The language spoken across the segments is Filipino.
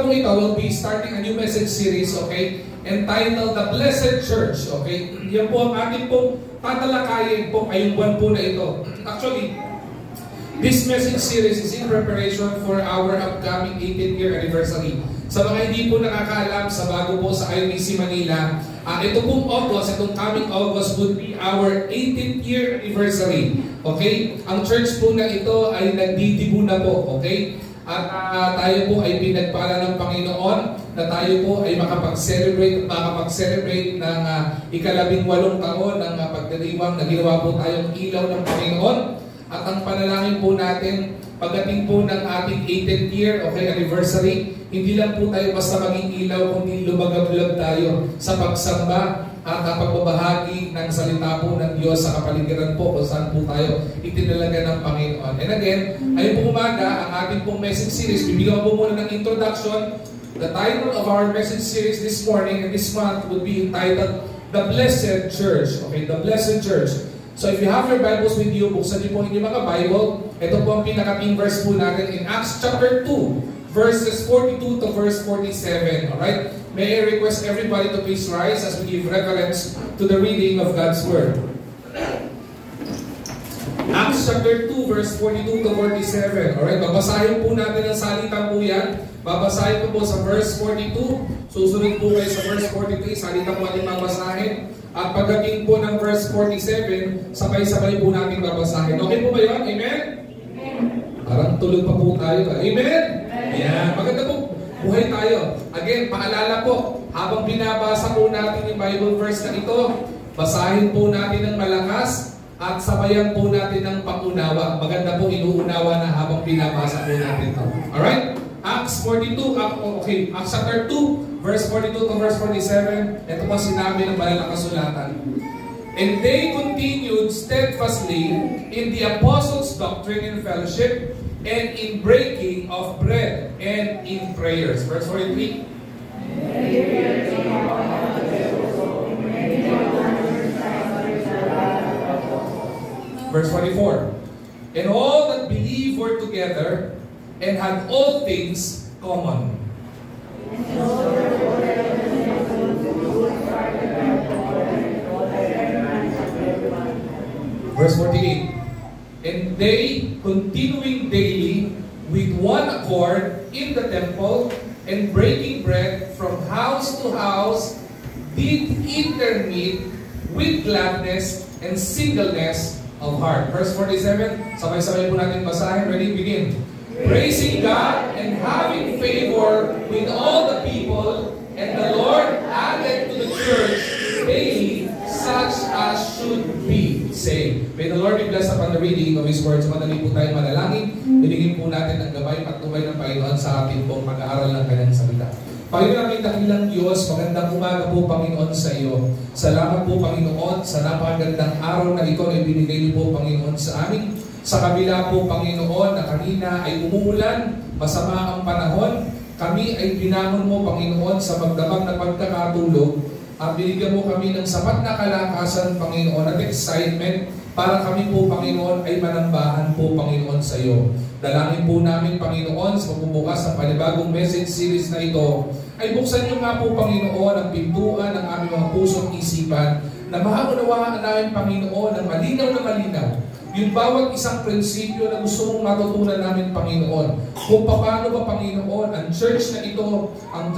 pong ito, we'll be starting a new message series, okay? Entitled The Blessed Church, okay? Yan po ang ating pong tatalakayin po ngayong buwan po na ito. Actually, this message series is in preparation for our upcoming 18th year anniversary. Sa mga hindi po nakakaalam, sa bago po sa IBC Manila, ito pong August, itong coming August would be our 18th year anniversary. Okay? Ang church po na ito ay nagdidibo na po. Okay? At tayo po ay pinagpala ng Panginoon na tayo po ay makapag-celebrate ng ika-18 taon ng pagdiriwang na ginawa po tayong ilaw ng Panginoon. At ang panalangin po natin, pagdating po ng ating 18th year, okay, anniversary, hindi lang po tayo basta maging ilaw, kundi lumagab-lab tayo sa pagsamba at pagbabahagi ng salita po ng Diyos sa kapaligiran po kung saan po tayo itinalaga ng Panginoon. And again, ayun po umaga, ang ating pong message series, bibigyan po muna ng introduction. The title of our message series this morning and this month would be entitled The Blessed Church. Okay, The Blessed Church. So if you have your Bibles with you, buksan niyo po inyong mga Bible. Ito po ang pinaka-ping verse po natin in Acts chapter 2, verses 42 to verse 47. Alright? May I request everybody to please rise as we give reverence to the reading of God's Word. Acts chapter 2, verse 42 to 47. Alright? Babasahin po natin ang salita po yan. Babasahin po sa verse 42. Susunod po kayo sa verse 43. Salita po ating babasahin. At pagdating po ng verse 47, sabay-sabay po natin babasahin. Okay po ba yun? Amen? Amen. Parang tulog pa po tayo. Amen? Ayan. Maganda po. Buhay tayo. Again, paalala po, habang binabasa po natin yung Bible verse na ito, basahin po natin ng malakas at sabayan po natin ng pangunawa. Maganda po inuunawa na habang binabasa po natin ito. Alright? Acts 42, okay, Acts chapter 2, verse 42 to verse 47, ito po sinabi ng banal na kasulatan. And they continued steadfastly in the apostles' doctrine and fellowship, and in breaking of bread, and in prayers. Verse 43. Verse 44. And all that believe were together, and had all things common. Verse 48. And they, continuing daily with one accord in the temple, and breaking bread from house to house, did eat their meat with gladness and singleness of heart. Verse 47, sabay-sabay po natin basahin. Ready? Begin. Praising God and having favor with all the people, and the Lord added to the church daily such as should be saved. May the Lord be blessed upon the reading of His words. Madali po tayong manalangin. Binigyan po natin ang gabay at tubay ng Panginoon sa ating pong pag-aaral ng Kanyang salita. Panginoon namin dakilang Diyos, magandang umaga po Panginoon sa iyo. Salamat po Panginoon sa napakagandang araw na ikaw na ibinigay niyo po Panginoon sa amin. Sa kabila po Panginoon na kanina ay umuulan, masama ang panahon, kami ay binangon mo Panginoon sa magdamag na pagkakatulog. At binigyan mo kami ng sapat na kalakasan, Panginoon, at excitement para kami po, Panginoon, ay manambahan po, Panginoon, sa iyo. Dalangin po namin, Panginoon, sa pagbubukas ng panibagong message series na ito, ay buksan niyo nga po, Panginoon, ang pintuan ng aming mga puso at isipan na maunawaan namin, Panginoon, ang malinaw na malinaw yung bawat isang prinsipyo na gusto mong matutunan namin, Panginoon. Kung paano ba, Panginoon, ang church na ito, ang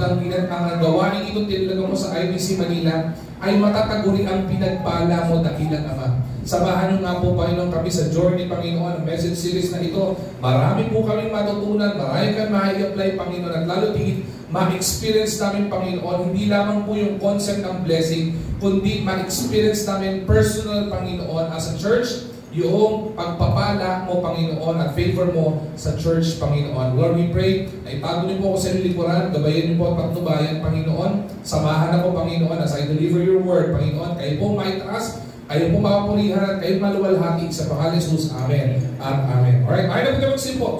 gawain ito tinalaga mo sa IBC Manila, ay matataguri ang pinagpala mo, dakilang Ama. Samahan niyo nga po, Panginoon, kami sa journey, Panginoon, ang message series na ito. Marami po kaming matutunan, marami kang ma-apply, Panginoon, at lalo tingin, ma-experience namin, Panginoon, hindi lamang po yung concept ng blessing, kundi ma-experience namin personal, Panginoon, as a church, yung pagpapala mo, Panginoon, at favor mo sa church, Panginoon. Lord, we pray na itago niyo po ako sa lilikuran, gabayan niyo po at patnubayan, Panginoon. Samahan ako, Panginoon, as I deliver your word, Panginoon. Kayo po maitaas, kayo po makapurihan, at kayo maluwalhati sa pangalan ni Jesus. Amen at Amen. Alright, ayaw na po tayo po.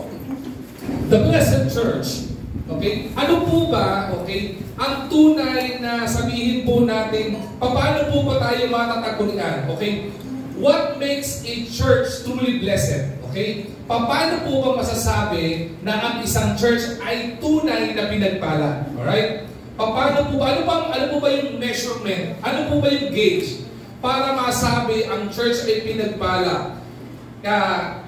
The Blessed Church. Okay? Ano po ba, okay, ang tunay na sabihin po natin, paano po ba tayo matatagurian? Okay? What makes a church truly blessed? Okay? Paano po ba masasabi na ang isang church ay tunay na pinagpala? Alright? Paano po ba? Ano po ba yung measurement? Ano po ba yung gauge para masabi ang church ay pinagpala?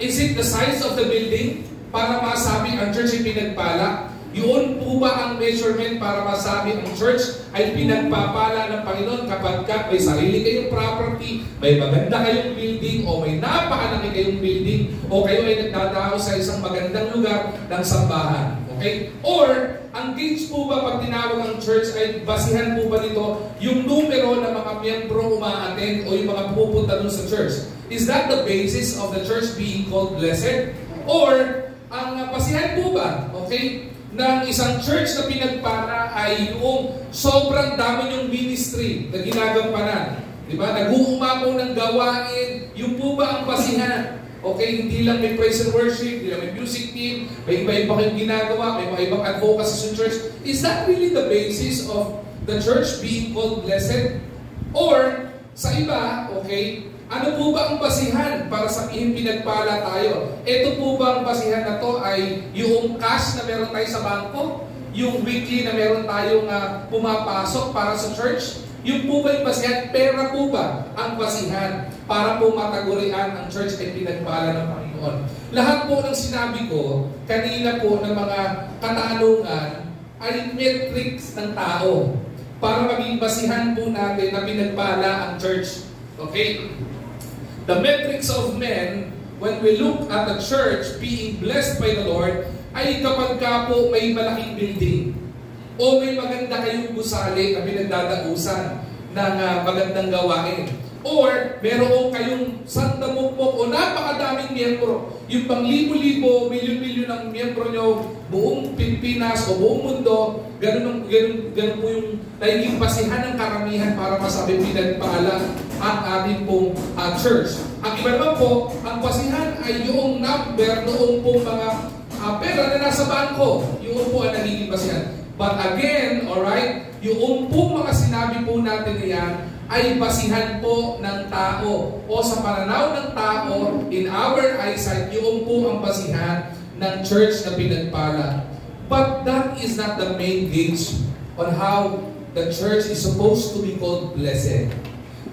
Is it the size of the building? Para masabi ang church ay pinagpala? Yun po ba ang measurement para masabi ang church ay pinagpapala ng Panginoon kapag may sarili kayong property, may maganda kayong building, o may napakalaki kayong building, o kayo ay nagdadao sa isang magandang lugar ng sambahan? Okay? Or, ang gauge po ba pag tinawag ang church ay basihan po ba nito yung numero ng mga miyembro umaattend o yung mga pupunta dun sa church? Is that the basis of the church being called blessed? Or, ang basihan po ba, okay, ng isang church na pinagpala ay yung sobrang dami yung ministry na ginagampanan. Diba? Nag-uumapaw ng gawain. Yung po ba ang basihan? Okay, hindi lang may praise and worship, hindi lang may music team, may iba-iba kayong ginagawa, may mga ibang advocacy sa church. Is that really the basis of the church being called blessed? Or, sa iba, okay, ano po ba ang basihan para sabihin pinagpala tayo? Ito po ba ang basihan na to ay yung cash na meron tayo sa bangko? Yung weekly na meron tayong pumapasok para sa church? Yung po ba yung basihan? Pera po ba ang basihan para po matagurian ang church ay pinagpala ng Panginoon? Lahat po ng sinabi ko kanina po ng mga katanungan ay metrics ng tao para maging basihan po natin na pinagpala ang church. Okay? The metrics of men, when we look at the church being blessed by the Lord, ay kapag ka po may malaking building o may maganda kayong gusali na pinagdadausan ng magandang gawain. Or meron kayong sandamukmok o napakadaming miyembro. Yung pang libo-libo, milyon-milyon ng miyembro nyo, buong Pilipinas o buong mundo, ganun po yung naging basihan ng karamihan para masabi pinagpala ang ating pong church. Ang iba naman po, ang basihan ay yung number noong pong mga pera na nasa bangko. Yung po ang nagiging basihan. But again, alright, yung pong mga sinabi po natin na yan, ay basihan po ng tao o sa pananaw ng tao, in our eyesight, yung po ang basihan ng church na pinagpala. But that is not the main gauge on how the church is supposed to be called blessed.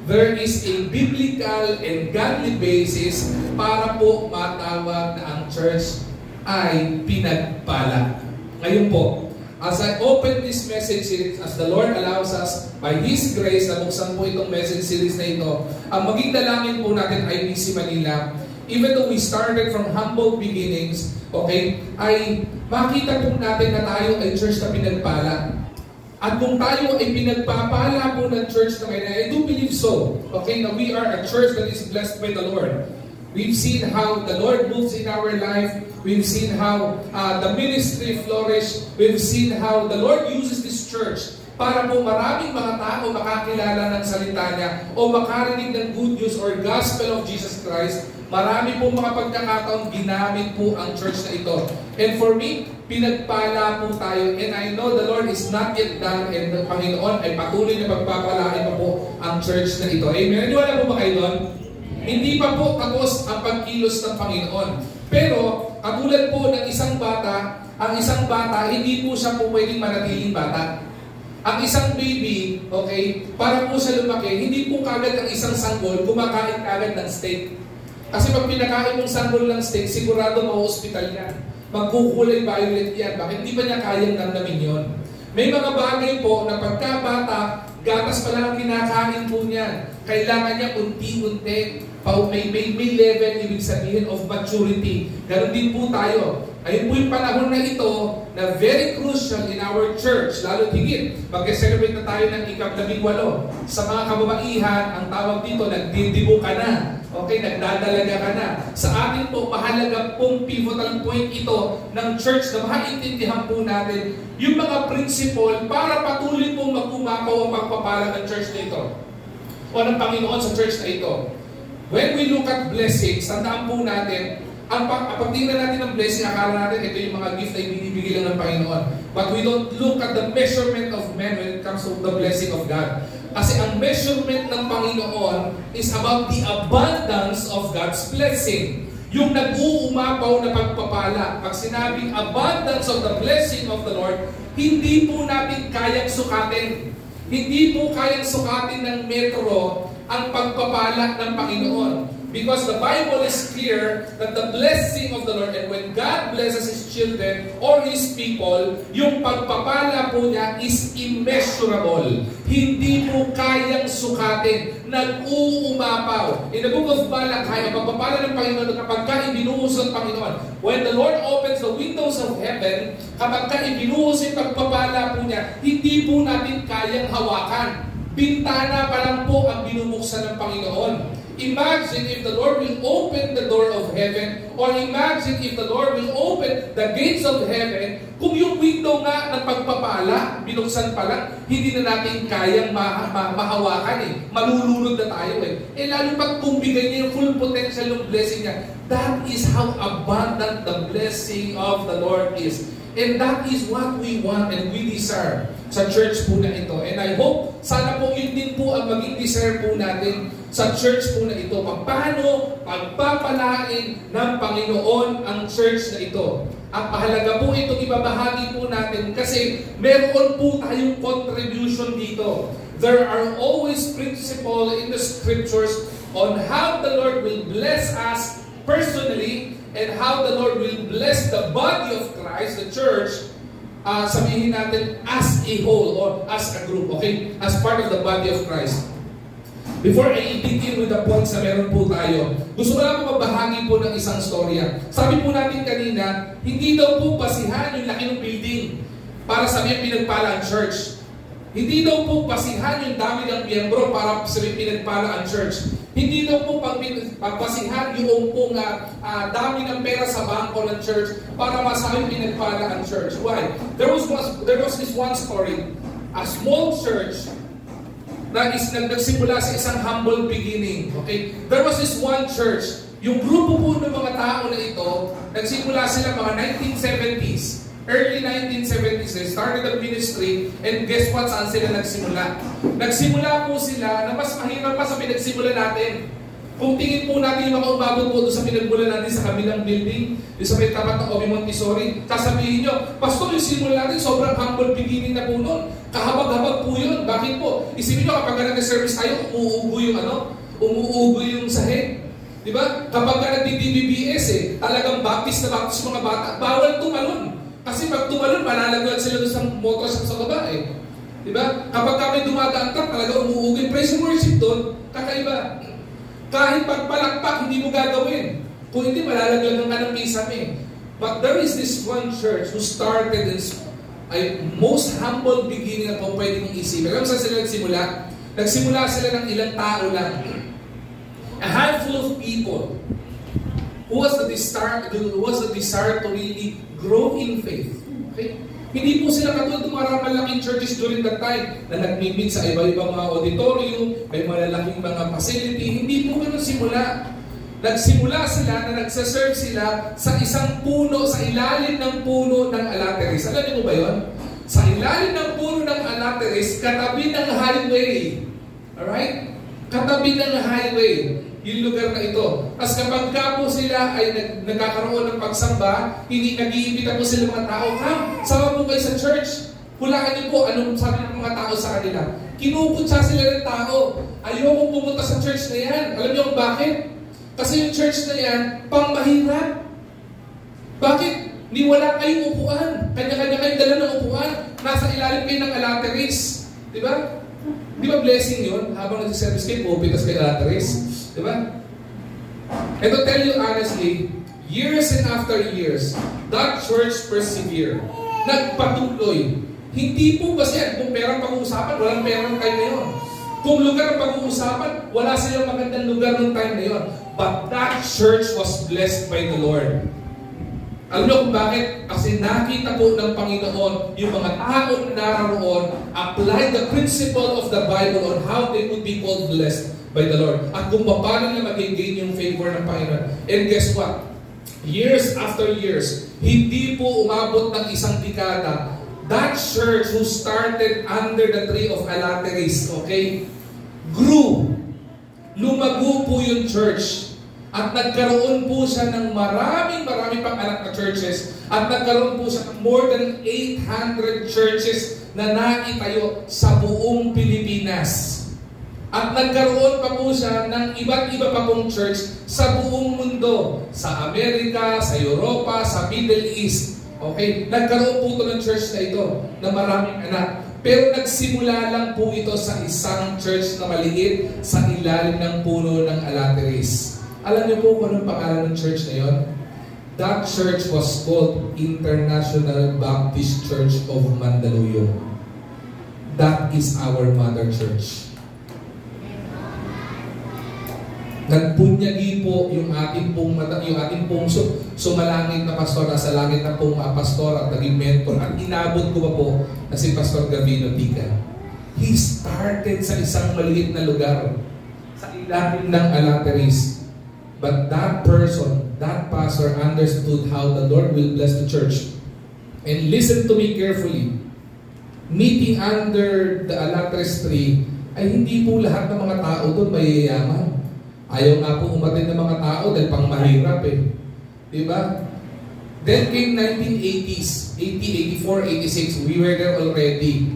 There is a biblical and godly basis para po matawag na ang church ay pinagpala. Ngayon po, as I open this message series, as the Lord allows us, by His grace, na buksan po itong message series na ito, ang maging dalangin po natin ay IBC Manila, even though we started from humble beginnings, okay, ay makita po natin na tayo ay church na pinagpala. At kung tayo ay pinagpapala po ng church na ngayon, I do believe so, okay, na we are a church that is blessed by the Lord. We've seen how the Lord moves in our life. We've seen how the ministry flourished. We've seen how the Lord uses this church para po maraming mga tao makakilala ng salita niya o makarinig ng good news or gospel of Jesus Christ. Marami po mga pagkakataon ginamit po ang church na ito. And for me, pinagpala po tayo. And I know the Lord is not yet done and the Panginoon ay patuloy na pagpapalain pa po ang church na ito. Amen? Wala po ba kayo doon? Hindi pa po tapos ang pagkilos ng Panginoon. Pero, katulad po ng isang bata, ang isang bata, hindi po siya po pwedeng manatiling bata. Ang isang baby, okay, para po siya lumaki, hindi po kagad ang isang sanggol kumakain kagad ng steak. Kasi pag pinakain mong sanggol ng steak, sigurado ma-hospital yan. Magkukulay violet yan. Bakit hindi pa niya kayang damdamin yun? May mga bagay po na pagkabata, gatas pa lang ang kinakain po niyan. Kailangan niya unti-unti, may level, ibig sabihin of maturity. Ganon din po tayo. Ayun po yung panahon na ito na very crucial in our church, lalo higit. Mag-celebrate na tayo ng ika-18. Sa mga kababaihan, ang tawag dito, nagdidibo ka na. Okay, nagdadalaga ka na. Sa atin po, mahalaga pong pivotal point ito ng church na maintindihan po natin yung mga principle para patuloy pong mag-umapaw ang pagpapala ng church na ito o ng Panginoon sa church na ito. When we look at blessings, tandaan po natin, pag tingnan natin ang blessing, akala natin ito yung mga gift na ibinibigay lang ng Panginoon. But we don't look at the measurement of men when it comes to the blessing of God. Kasi ang measurement ng Panginoon is about the abundance of God's blessing. Yung nag-uumapaw na pagpapala. Pag sinabing abundance of the blessing of the Lord, hindi po natin kayang sukatin. Hindi po kayang sukatin ng metro ang pagpapala ng Panginoon. Because the Bible is clear that the blessing of the Lord, and when God blesses His children or His people, yung pagpapala po niya is immeasurable. Hindi po kayang sukatin. Nag-uumapaw. In the book of Malachi, ang pagpapala ng Panginoon kapag ka ibinuhos ng Panginoon. When the Lord opens the windows of heaven, kapag ka ibinuhos yung pagpapala po niya, hindi po natin kayang hawakan. Bintana pa lang po ang binubuksan ng Panginoon. Imagine if the Lord will open the door of heaven, or imagine if the Lord will open the gates of heaven, kung yung window nga ng pagpapala, binuksan pa lang, hindi na natin kayang mahawakan eh. Malulunod na tayo eh. Lalo pag kung bigay niya yung full potential ng blessing niya, that is how abundant the blessing of the Lord is. And that is what we want and we desire sa church po na ito. And I hope, sana po yun din po ang maging desire po natin sa church po na ito. Paano pagpapalain ng Panginoon ang church na ito. At mahalaga po itong ibabahagi po natin kasi meron po tayong contribution dito. There are always principles in the scriptures on how the Lord will bless us personally and how the Lord will bless the body of Christ, the church, sabihin natin as a whole or as a group, okay? As part of the body of Christ. Before I begin with the points na meron po tayo, gusto ko lang po magbahagi po ng isang storya. Sabi po natin kanina, hindi daw po basihan yung laki ng building para sabihin pinagpala ang church. Hindi daw po basihan yung dami ng miyembro para sabihin pinagpala ang church. Hindi daw po pagbasihan yung pong dami ng pera sa bangko ng church para masabing pinagpala ang church. Why? There was this one story. A small church na nagsimula sa isang humble beginning. Okay? There was this one church. Yung grupo po ng mga tao na ito, nagsimula sila mga 1970s. Early 1970s, they started the ministry, and guess what? Saan sila nagsimula? Nagsimula po sila na mas mahirap pa sa pinagsimula natin. Kung tingin po natin yung mga umabot po doon sa pinagmula natin sa kabilang building, yung sa may tapat ng Obi Montessori, sasabihin nyo, Pastor, yung simula natin sobrang humble beginning na po noon. Kahabag-habag po yun. Bakit po? Isipin nyo, kapag nag-service tayo, umuubo yung sahig. Diba? Kapag nag-DBBS, talagang baptist na baptist mga bata, bawal tumalon. Kasi pag tumalon, malalaglag sila doon sa motor sa baba eh. Diba? Kapag kami dumadaan ka, talaga umuugin. Praise and worship doon, kakaiba. Kahit pagpalakpak, hindi mo gagawin. Kung hindi, malalaglag ka ng kisame. But there is this one church who started this most humble beginning na po pwede mong isipin. Alam saan sila nagsimula? Nagsimula sila ng ilang tao lang. A handful of people who was the desire to really grow in faith. Okay? Hindi po sila katulad ng mga malaking churches during that time na nag-meet sa iba-ibang mga auditorium, may malalaking mga facility. Hindi po ganun simula. Nagsimula sila na nagsaserve sila sa isang puno, sa ilalim ng puno ng Alateris. Alam niyo ba yun? Sa ilalim ng puno ng Alateris, katabi ng highway. Alright? Katabi ng highway. Yung lugar na ito. As kapag ka po sila ay nagkakaroon ng pagsamba, hindi nag-iimbita po sila mga tao, sama po kayo sa church. Hulaan niyo po anong sabi ng mga tao sa kanila. Kinuputsa sila ng tao. Ayokong pumunta sa church na yan. Alam niyo kung bakit? Kasi yung church na yan, pangmahirap. Bakit? Wala kayong upuan. Kanya-kanya kayong dala ng upuan. Nasa ilalim kayo ng Alateris. Diba? Di ba blessing yun? Habang nag-service kayo, pupitas kayo Alateris. Diba? And to tell you honestly, years and after years, that church persevered. Nagpatuloy. Hindi po kasi kung perang pag-uusapan, walang perang time na yun. Kung lugar ang pag-uusapan, wala silang magandang lugar ng time na yun. But that church was blessed by the Lord. Alam niyo kung bakit? Kasi nakita po ng Panginoon yung mga tao na naroon apply the principle of the Bible on how they would be called blessed by the Lord. At kung paano nila mag-gain yung favor ng Panginoon. And guess what? Years after years, hindi po umabot ng isang dekada. That church who started under the tree of Alateris, okay, grew. Lumago po yung church. At nagkaroon po siya ng maraming pang anak na churches. At nagkaroon po siya ng more than 800 churches na naitayo sa buong Pilipinas. At nagkaroon pa po siya ng iba't iba pa pong church sa buong mundo. Sa Amerika, sa Europa, sa Middle East. Okay? Nagkaroon po ito ng church na ito na maraming anak. Pero nagsimula lang po ito sa isang church na maliit sa ilalim ng puno ng alateris. Alam niyo po kung anong pangalan ng church na yon? That church was called International Baptist Church of Mandaluyong. That is our mother church. Nagpunyagi po yung ating pong sumalangit na pastor, nasa langit na pong pastor at naging mentor, at inabot ko pa po na si Pastor Gavino Tica. He started sa isang maliit na lugar sa ilalim ng alateris. But that person, that pastor understood how the Lord will bless the church. And listen to me carefully. Meeting under the alateris tree ay hindi po lahat ng mga tao doon mayayaman. Ayaw nga po umatin ng mga tao dahil pang mahirap eh. Diba? Then came 1980s, 80, 84, 86, we were there already.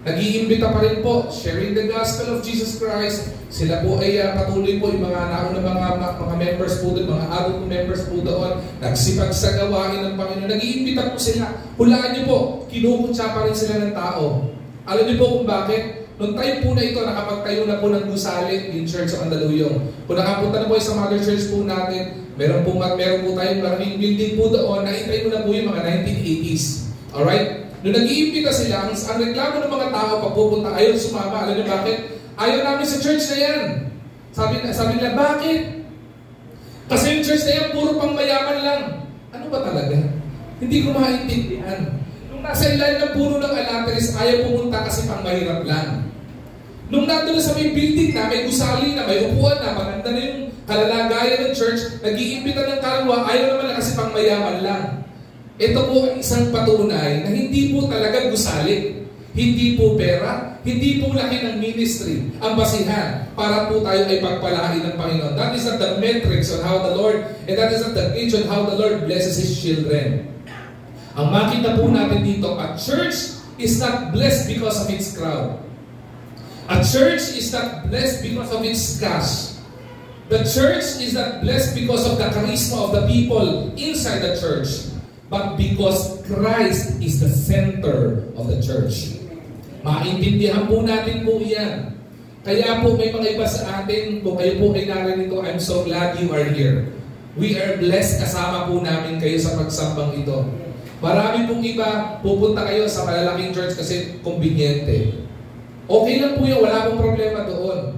Nag-iimbita pa rin po, sharing the gospel of Jesus Christ. Sila po ay patuloy po, yung mga nauna mga members po doon, mga adult members po doon, nagsipag sa gawain ng Panginoon. Nag-iimbita po sila. Hulaan niyo po, kinukutsa pa rin sila ng tao. Alam niyo po kung bakit? Noong time po na ito, nakapagtayo na po ng gusali in Church of Mandaluyong. Kung nakapunta na po sa mother church po natin, meron po tayong maraming building po doon, naitayo na po yung mga 1980s. Alright? Noong nag-iimbita sila, ang reklamo ng mga tao papupunta, ayaw sumama. Alam niyo bakit? Ayaw namin sa church na yan. Sabi nila, bakit? Kasi yung church na yan, puro pang mayaman lang. Ano ba talaga? Hindi ko maintindihan. Nung nasa ilalim ng puno ng alateris, ayaw pumunta kasi pang mahirap lang. Nung nandun sa may building na, may gusali na, may upuan na, maganda na yung kalalagayan ng church, nag-iimbita ng kalwa, ayaw naman na kasi pang mayaman lang. Ito po ang isang patunay na hindi po talaga gusali, hindi po pera, hindi po laki ng ministry ang basihan para po tayo ay pagpalain ng Panginoon. That is not the metrics on how the Lord, and that is not the gauge on how the Lord blesses His children. Ang makita po natin dito, a church is not blessed because of its crowd. A church is not blessed because of its cash. The church is not blessed because of the charisma of the people inside the church, but because Christ is the center of the church. Maintindihan po natin po yan. Kaya po may mga iba sa atin, kung kayo po ay narinito, I'm so glad you are here. We are blessed, kasama po namin kayo sa pagsambang ito. Marami pong iba, pupunta kayo sa malalaking church kasi conveniente. Okay lang po yun, wala pong problema doon.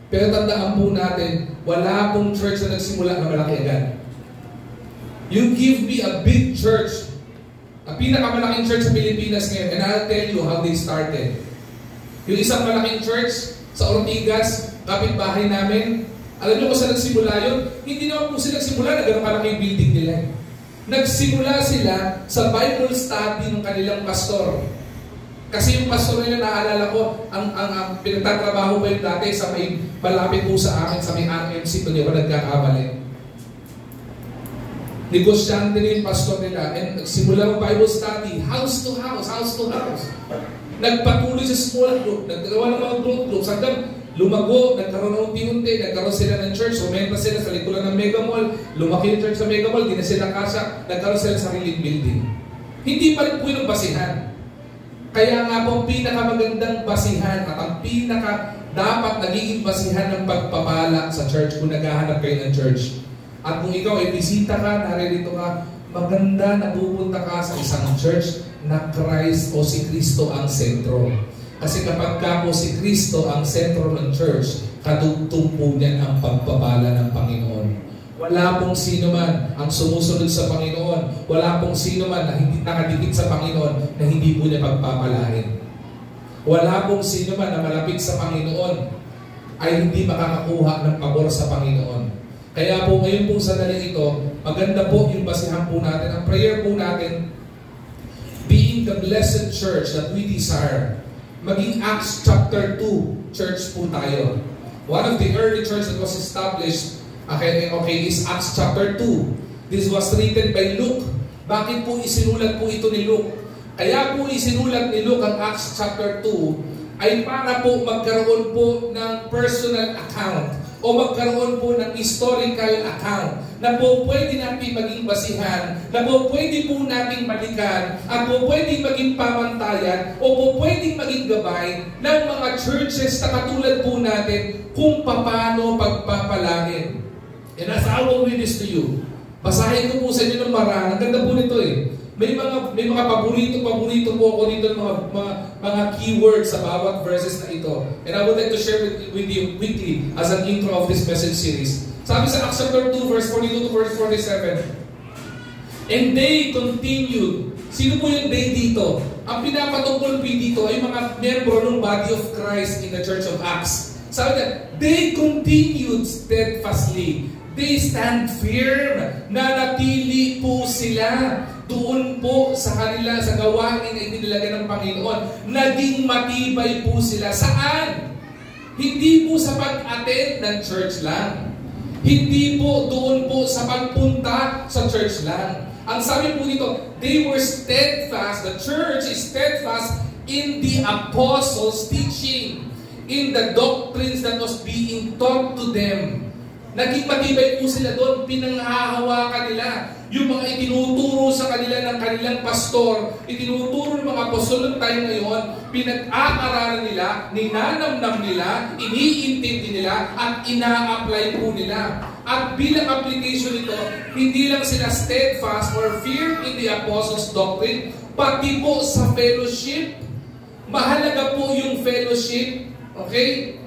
Pero tandaan po natin, wala pong church na nagsimula na malaki agad. You give me a big church, ang pinakamalaking church sa Pilipinas ngayon, and I'll tell you how they started. Yung isang malaking church sa Ortigas, kapitbahay namin, alam niyo kung saan nagsimula yun? Hindi naman po sila nagsimula na gano'ng malaking building nila. Nagsimula sila sa Bible study ng kanilang pastor. Kasi yung pastor nila, naalala ko, ang pinagtatrabaho ko yung dati sa may malapit po sa akin, sa may RMC, kung di ba nagkakamali. Negosyante na yung pastor nila, and nagsimula ng Bible study, house to house, house to house. Nagpatuloy sa small group, naggawa ng mga groups, hanggang lumago, nagkaroon ng unti-unti, nagkaroon sila ng church, sumenta sila sa likuran ng Mega Mall, lumaki yung church sa Mega Mall, di na sila kasya, nagkaroon sila ng sariling building. Hindi pa rin po yung basihan. Kaya nga po, pinakamagandang basihan at ang dapat nagiging basihan ng pagpapala sa church kung naghahanap kayo ng church. At kung ikaw ay bisita ka, naririto ka, maganda na pupunta ka sa isang church na Christ o si Kristo ang sentro. Kasi kapag ka po si Kristo ang sentro ng church, katugtong po niyan ang pagpapala ng Panginoon. Wala pong sino man ang sumusunod sa Panginoon. Wala pong sino man na hindi nakadikit sa Panginoon na hindi po niya pagpapalain. Wala pong sino man na malapit sa Panginoon ay hindi makakakuha ng pabor sa Panginoon. Kaya po ngayon pong sandali ito, maganda po yung basihan po natin. Ang prayer po natin, being the blessed church that we desire, maging Acts chapter 2 church po tayo. One of the early church that was established Okay, is Acts chapter 2. This was written by Luke. Bakit po isinulat po ito ni Luke? Kaya po isinulat ni Luke ang Acts chapter 2 ay para po magkaroon po ng personal account o magkaroon po ng historical account na po pwede natin maging basihan, na po pwede po natin balikan, at po pwede maging pamantayan o po pwede maging gabay ng mga churches na katulad po natin kung paano pagpapalangin. And as I will read this to you, basahin ko po sa inyo ng marami. Ang ganda po nito eh. May mga paborito po ako dito ng mga keywords sa bawat verses na ito. And I would like to share with you quickly as an intro of this message series. Sabi sa Acts chapter 2 verse 42 to verse 47. And they continued. Sino po yung they dito? Ang pinapatungkol po dito ay mga membro ng body of Christ in the Church of Acts. Sabi na, they continued steadfastly. They stand firm, nanatili po sila doon po sa kanila, sa gawain na itinalaga ng Panginoon. Naging matibay po sila. Saan? Hindi po sa pag-attend ng church lang. Hindi po doon po sa pagpunta sa church lang. Ang sabi po dito, they were steadfast, the church is steadfast in the apostles' teaching, in the doctrines that was being taught to them. Naging matibay po sila doon, pinanghahawakan nila yung mga itinuturo sa kanila ng kanilang pastor, itinuturo ng mga apostol ng tayo ngayon, pinag-aaralan nila, ninanamnam nila, iniintindi nila, at ina-apply po nila. At bilang application nito, hindi lang sila steadfast or firm in the apostles' doctrine, pati po sa fellowship. Mahalaga po yung fellowship, okay?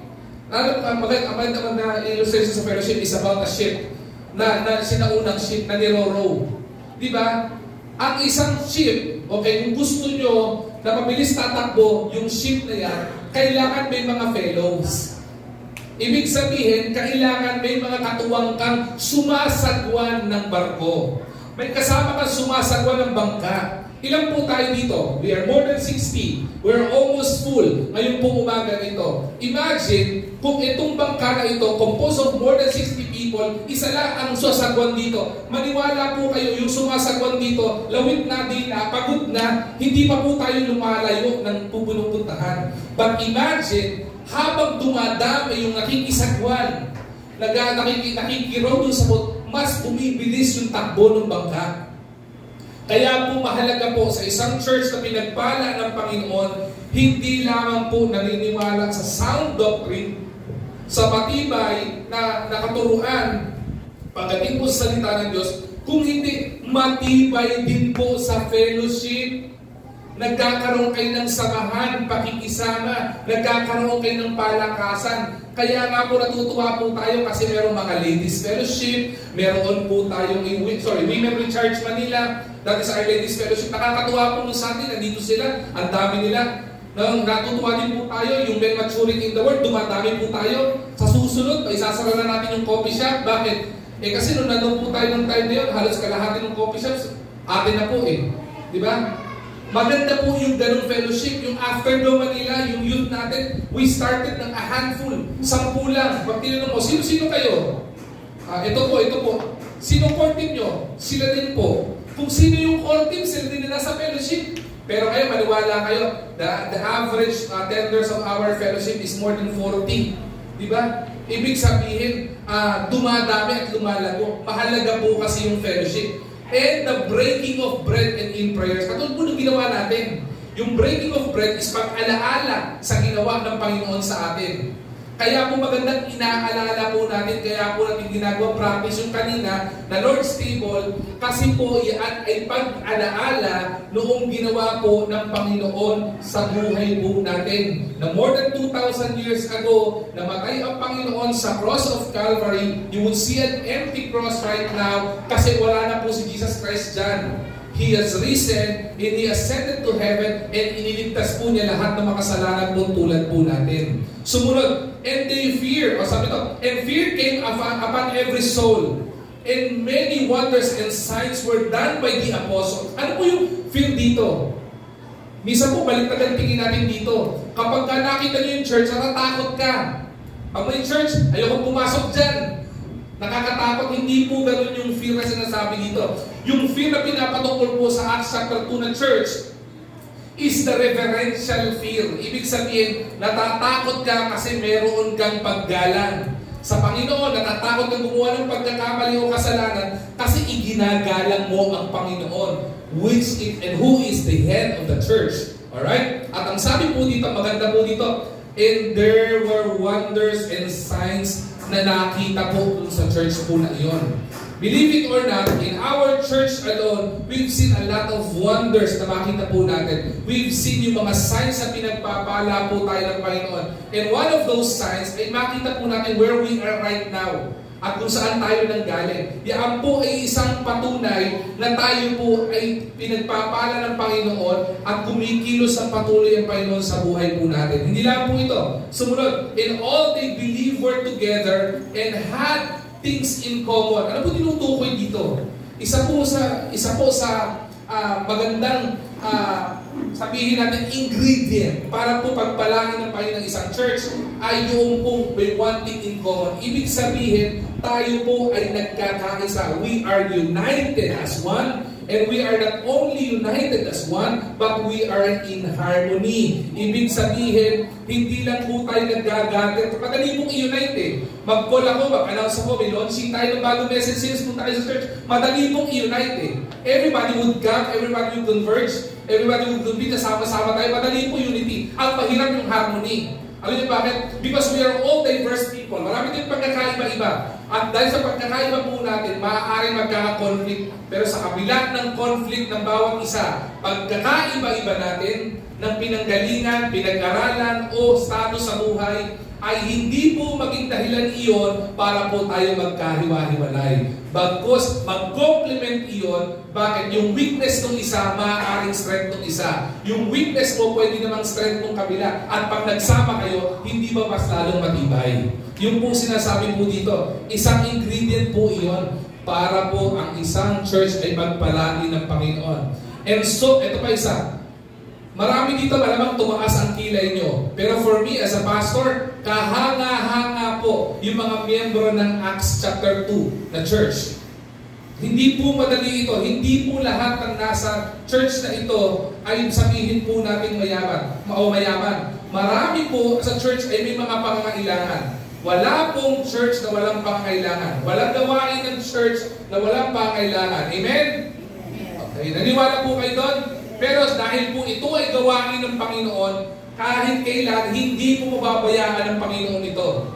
Magandang na illustration sa fellowship is about a ship na sinaunang ship na niro-row. Di ba? Ang isang ship, okay, kung gusto nyo na mabilis tatakbo yung ship na yan, kailangan may mga fellows. Ibig sabihin, kailangan may mga katuwang kang sumasagwan ng barko. May kasama kang sumasagwan ng bangka. Ilan po tayo dito? We are more than 60. We're almost full. Ngayon po umaga ito. Imagine kung itong bangka na ito, composed of more than 60 people, isa lang ang susagwan dito. Maniwala po kayo, yung sumasagwan dito, lawit na din na, pagod na, hindi pa po tayo lumalayo ng pupununtahan. But imagine, habang dumadami yung nakikisagwan, nakikiraw dun sa boat, mas bumibilis yung takbo ng bangka. Kaya po mahalaga po sa isang church na pinagpala ng Panginoon, hindi lamang po naniniwala sa sound doctrine, sa matibay na nakaturuan, pagdating po sa salita ng Diyos, kung hindi matibay din po sa fellowship, nagkakaroon kayo ng samahan, pakikisama, nagkakaroon kayo ng palakasan. Kaya nga po natutuwa po tayo kasi merong mga ladies fellowship, meron po tayong Women Recharge Manila, that is our ladies fellowship. Nakakatuwa po nung Sunday, nandito sila, ang dami nila. Natutuwa din po tayo, yung men maturing in the word, dumadami po tayo. Sa susunod, isasara na natin yung coffee shop. Bakit? Kasi nung nandun po tayo ng time na yun, halos kalahati ng coffee shops, atin na po Di ba? Maganda po yung ganung fellowship, yung Afterglow Manila, yung youth natin, we started ng a handful, 10 lang. Pag tinanong mo, sino-sino kayo? Ito po. Sino core team nyo? Sila din po. Kung sino yung core team, sila din na nasa fellowship. Pero kayo, maniwala kayo, the average attenders of our fellowship is more than 40. Di ba? Ibig sabihin, dumadami at lumalago. Mahalaga po kasi yung fellowship. And the breaking of bread and in prayers. Katulad po nung ginawa natin. Yung breaking of bread is pag-alaala sa ginawa ng Panginoon sa atin. Kaya po magandang inaalala po natin, kaya po natin ginagawa practice yung kanina na Lord's Table, kasi po yan ay pag-alaala noong ginawa po ng Panginoon sa buhay po natin. Na more than 2,000 years ago, namatay ang Panginoon sa cross of Calvary. You would see an empty cross right now kasi wala na po si Jesus Christ dyan. He has risen and He ascended to heaven and iniligtas po niya lahat ng makasalanan po tulad po natin. Sumunod, and they fear, sabi ito, and fear came upon every soul, and many wonders and signs were done by the apostles. Ano po yung fear dito? Minsan po, baliktad ang tingin natin dito. Kapag nakita niyo yung church, natatakot ka. Pag may church, ayoko pumasok dyan. Nakakatakot, hindi po ganun yung fear na sinasabi dito. Yung fear na pinapatungkol po sa Acts chapter 2 na church is the reverential fear. Ibig sabihin, natatakot ka kasi meron kang paggalang sa Panginoon. Natatakot kang gumawa ng pagkakamali o kasalanan kasi iginagalang mo ang Panginoon, and who is the head of the church. Alright? At ang sabi po dito, maganda po dito, and there were wonders and signs na nakita po sa church po na iyon. Believe it or not, in our church alone, we've seen a lot of wonders na makita po natin. We've seen yung mga signs na pinagpapala po tayo ng Panginoon. And one of those signs ay makita po natin where we are right now at kung saan tayo nanggaling. Yan po ay isang patunay na tayo po ay pinagpapala ng Panginoon at kumikilos ang patuloy ang Panginoon sa buhay po natin. Hindi lang po ito. Sumunod, in all they believe were together and had things in common. Ano po tinutukoy dito? Isa po sa magandang sabihin natin ingredient para po pagpalangin ng Panginoon ng isang church ay yung pong may one thing in common. Ibig sabihin, tayo po ay nagkakaisa. We are united as one, and we are not only united as one, but we are in harmony. Ibig sabihin, hindi lang po tayo nagagagat. Madali pong i-unite eh. Mag-call ako, mag-announce ako, may launching tayo ng bagong message series po tayo sa church. Madali pong i-unite eh. Everybody would come, everybody would converge, everybody would compete, sama-sama tayo. Madali po unity. Ang mahirap yung harmony. Alam niyo bakit? Because we are all diverse people. Marami din pagkakaiba-iba. At dahil sa pagkakaiba po natin, maaaring magkaka-conflict. Pero sa kabila ng conflict ng bawat isa, pagkakaiba-iba natin ng pinanggalingan, pinag-aralan o status sa buhay, ay hindi po maging dahilan iyon para po tayo magkahiwa-hiwalay. Bagkus, mag-complement iyon, bakit yung weakness ng isa, maaaring strength ng isa. Yung weakness mo, pwede namang strength ng kabila. At pag nagsama kayo, hindi ba mas lalong matibay? Yung po sinasabi po dito, isang ingredient po iyon para po ang isang church ay magpalagi ng Panginoon. And so, ito pa isa. Marami dito malamang tumaas ang kilay nyo. Pero for me as a pastor, kahanga-hanga po yung mga miyembro ng Acts chapter 2 na church. Hindi po madali ito. Hindi po lahat ng nasa church na ito ay sabihin po natin mayaman. Marami po sa church ay may mga pangangailangan. Wala pong church na walang pangangailangan. Walang gawain ng church na walang pangangailangan. Amen? Okay, naniwala po kayo doon? Pero dahil po ito ay gawain ng Panginoon, kahit kailan, hindi po mababayaan ng Panginoon ito.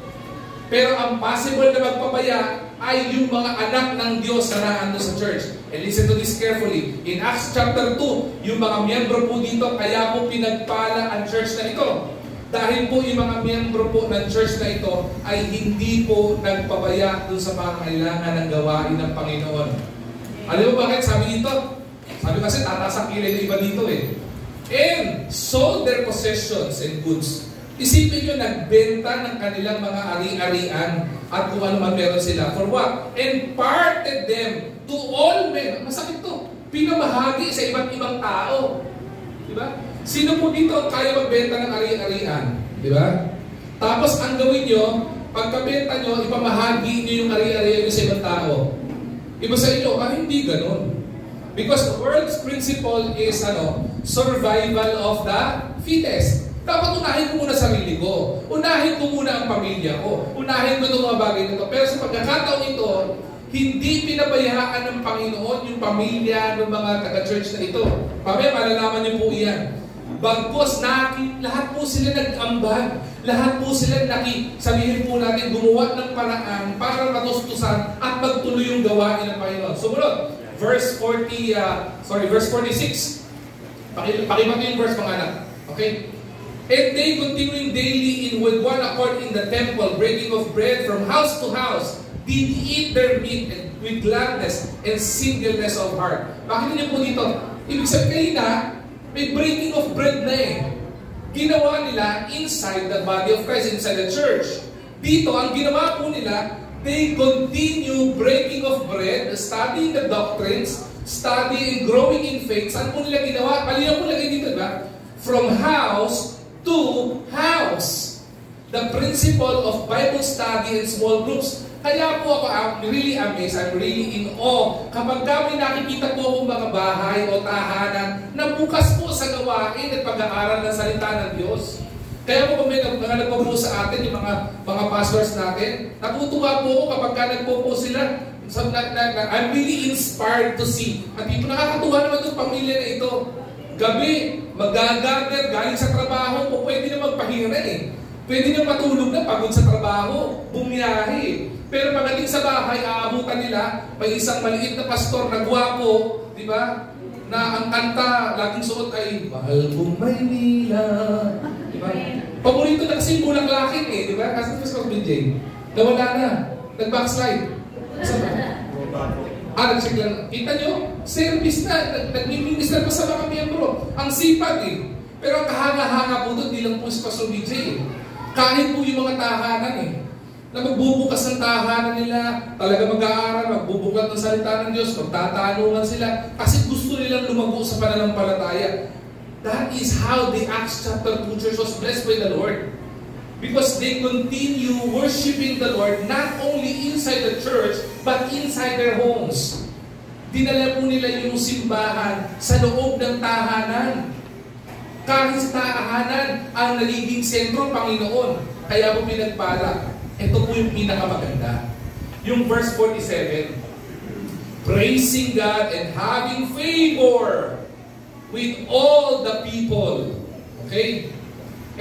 Pero ang possible na magpabaya ay yung mga anak ng Diyos na naando sa church. And listen to this carefully. In Acts chapter 2, yung mga miyembro po dito, kaya po pinagpala ang church na ito. Dahil po yung mga miyembro po ng church na ito ay hindi po nagpabaya dun sa pangangailangan ng gawain ng Panginoon. Alam mo bakit sabi dito? Sabi kasi tataas ang kilay ng iba dito eh. And sold their possessions and goods. Isipin nyo, nagbenta ng kanilang mga ari-arian at kung ano man meron sila. For what? And parted them to all men. Masakit to. Pinamahagi sa iba't ibang tao. Diba? Sino po dito kaya magbenta ng ari-arian? Diba? Tapos ang gawin nyo, pagkabenta nyo, ipamahagi nyo yung ari-arian nyo sa ibang tao. Iba sa inyo, hindi ganun. Because the world's principle is survival of the fittest. Dapat unahin ko muna sarili ko. Unahin ko muna ang pamilya ko. Unahin ko itong mga bagay nito. Pero sa pagkakataon ito, hindi pinabayaan ng Panginoon yung pamilya ng mga taga-church na ito. Pamaya, malalaman niyo po iyan. Bagkos, lahat po sila nag-ambag. Lahat po sila sabihin po natin, gumawa ng paraan para matustusan at magtuloy yung gawain ng Panginoon. Sumunod. Verse 46. Pakibag yung verse, mga anak. Okay? And they continuing daily with one accord in the temple, breaking of bread from house to house, did eat their meat with gladness and singleness of heart. Bakit niyo po dito? Ibig sabihin na, may breaking of bread na eh. Ginawa nila inside the body of Christ, inside the church. Dito, ang ginawa po nila, they continue breaking of bread, studying the doctrines, studying, growing in faith. Saan po nila ginawa? Palinaw po lagi dito, diba? From house to house. The principle of Bible study in small groups. Kaya po ako, I'm really amazed, I'm really in awe. Kapag kami nakikita po akong mga bahay o tahanan na bukas po sa gawain at pag-aaral ng salita ng Diyos. Kaya po kung may nagpo-post sa atin, yung mga pastors natin, natutuwa po ako kapag nagpo-post sila. So, I'm really inspired to see. At ito nakakatuwa naman itong pamilya na ito. Gabi, magagather, galing sa trabaho, po pwede na magpahinga eh. Pwede na matulog na pagod sa trabaho, bumiyahe. Pero pagdating sa bahay, aabutan nila, may isang maliit na pastor na gwapo, di ba? Na ang kanta, laging suot ay, Mahal kong Maynila. Di ba? Paborito na kasi yung Bulaklakin eh, di ba? Kasi mas BJ. Nawala na. Nag-backslide. Nag-check lang. Kita nyo? Service na. Nag-minister pa sa mga miyembro. Ang sipag eh. Pero ang kahanga-hanga po doon, di lang po si Pastor BJ eh. Kahit po yung mga tahanan eh. Na magbubukas ng tahanan nila, talaga mag-aaral, magbubukas ng salita ng Diyos, magtatanungan sila, kasi gusto nilang lumago sa pananampalataya. That is how the Acts chapter 2 church was blessed by the Lord. Because they continue worshiping the Lord not only inside the church, but inside their homes. Dinala po nila yung simbahan sa loob ng tahanan. Kahit sa tahanan, ang nagiging sentro, Panginoon. Kaya po pinagpala. Ito po yung pinakamaganda. Yung verse 47, praising God and having favor with all the people. Okay?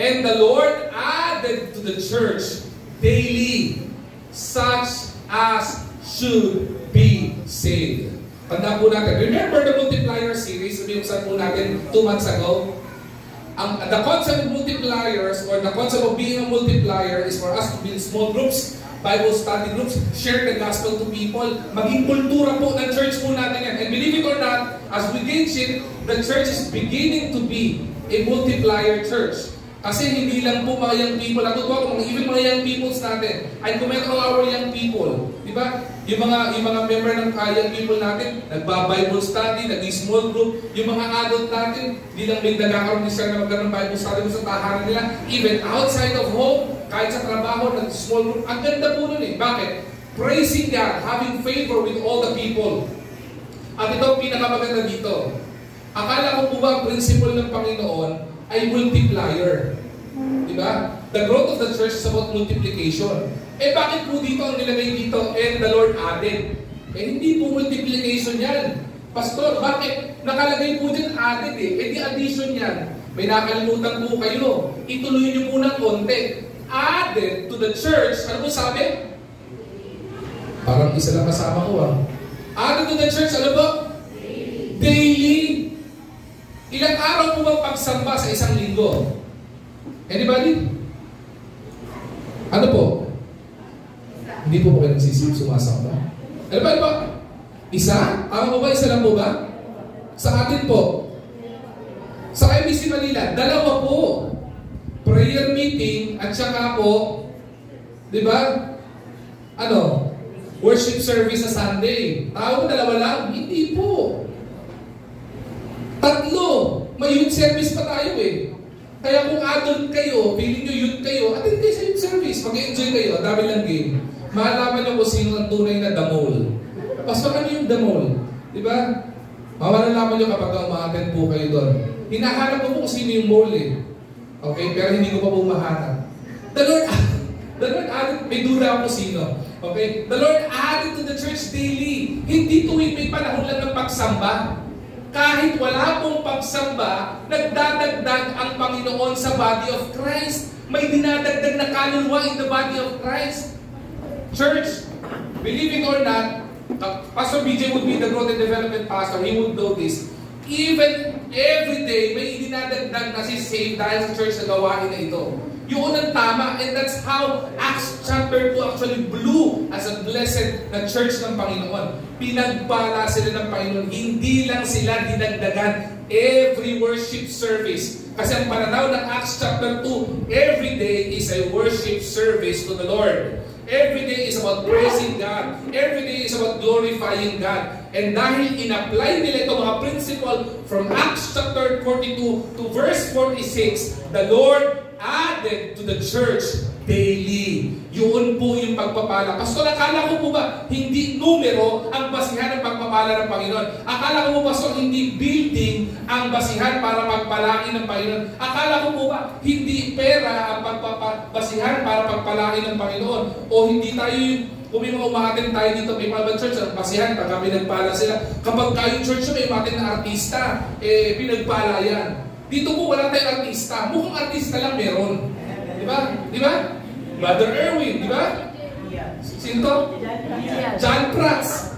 And the Lord added to the church daily such as should be saved. Tanda po natin. Remember the multiplier series? Sabi yung saan po natin 2 months ago? The concept of multipliers or the concept of being a multiplier is for us to build small groups, Bible study groups, share the gospel to people, maging kultura po ng church po natin yan. And believe it or not, as we gauge it, the church is beginning to be a multiplier church. Kasi hindi lang po mga young people, natutuwa ko, even mga young peoples natin, I commend all our young people. Diba? Yung mga member ng young people natin, nagba-Bible study, nag-small group. Yung mga adult natin, di lang may nagkakaroon din sila na magkaroon ng Bible study sa tahanan nila. Even outside of home, kahit sa trabaho, nag-small group. Ang ganda po nun eh. Bakit? Praising God, having favor with all the people. At ito ang pinakamaganda dito. Akala ko po ba ang principle ng Panginoon ay multiplier. Diba? The growth of the church is about multiplication. Eh bakit po dito ang nilagay dito? And the Lord added. Eh hindi po multiplication yan. Pastor, bakit? Nakalagay po dyan added eh. Eh di addition yan. May nakalimutan po kayo. Ituloy nyo po ng konti. Added to the church. Ano po sabi? Parang isa lang kasama ko ah. Added to the church, ano po? Daily. Ilang araw po bang pagsamba sa isang linggo? Anybody? Ano po? Hindi po kayo nagsisip, sumasamba? Ano ba? Isa? Tama po ba? Isa lang po ba? Sa atin po? Sa IBC Manila, 2 po. Prayer meeting at saka po, di ba? Ano? Worship service sa Sunday. Tao, 2 lang? Hindi po. 3. May youth service pa tayo eh. Kaya kung adult kayo, feeling nyo youth kayo, attend kayo sa youth service. Mag-enjoy kayo. Ang dami lang game. Mahalaman nyo kung sino ang tunay na damol. Pastor, ano yung damol? Diba? Mamalalaman nyo kapag umaattend po kayo doon. Hinahanap ko po kung sino yung mole eh. Okay? Pero hindi ko pa po mahanap. The Lord added, may dura ako sino. Okay? The Lord added to the church daily. Hindi tuwing may panahon lang ng pagsamba. Kahit wala pong pagsamba, nagdadagdag ang Panginoon sa body of Christ. May dinadagdag na kaluluwa in the body of Christ. Church, believe it or not, Pastor BJ would be the growth and development pastor. He would know this. Even every day, may dinadagdag na si save dahil sa church na gawain na ito. Yun ang tama. And that's how Acts chapter 2 actually blew as a blessed na church ng Panginoon. Pinagpala sila ng Panginoon. Hindi lang sila dinagdagan every worship service. Kasi ang pananaw ng Acts chapter 2, every day is a worship service to the Lord. Every day is about praising God. Every day is about glorifying God. And dahil in-apply nila ito mga principle from Acts chapter 42 to verse 46, the Lord added to the church daily. Yun po yung pagpapala. Pastor, akala ko po ba hindi numero ang basihan ng pagpapala ng Panginoon? Akala ko po, Pastor, hindi building ang basihan para pagpalain ng Panginoon? Akala ko po ba hindi pera ang basihan para pagpalain ng Panginoon? O hindi tayo kung may mga umatin tayo dito, may mga church, ang basihan, pagka pinagpala sila. Kapag kayong church may umatin na artista, pinagpala yan. Dito po wala tayong artista. Mukhang artista lang meron. Di ba? Di ba? Brother Erwin, di ba? Sino to? John Prats.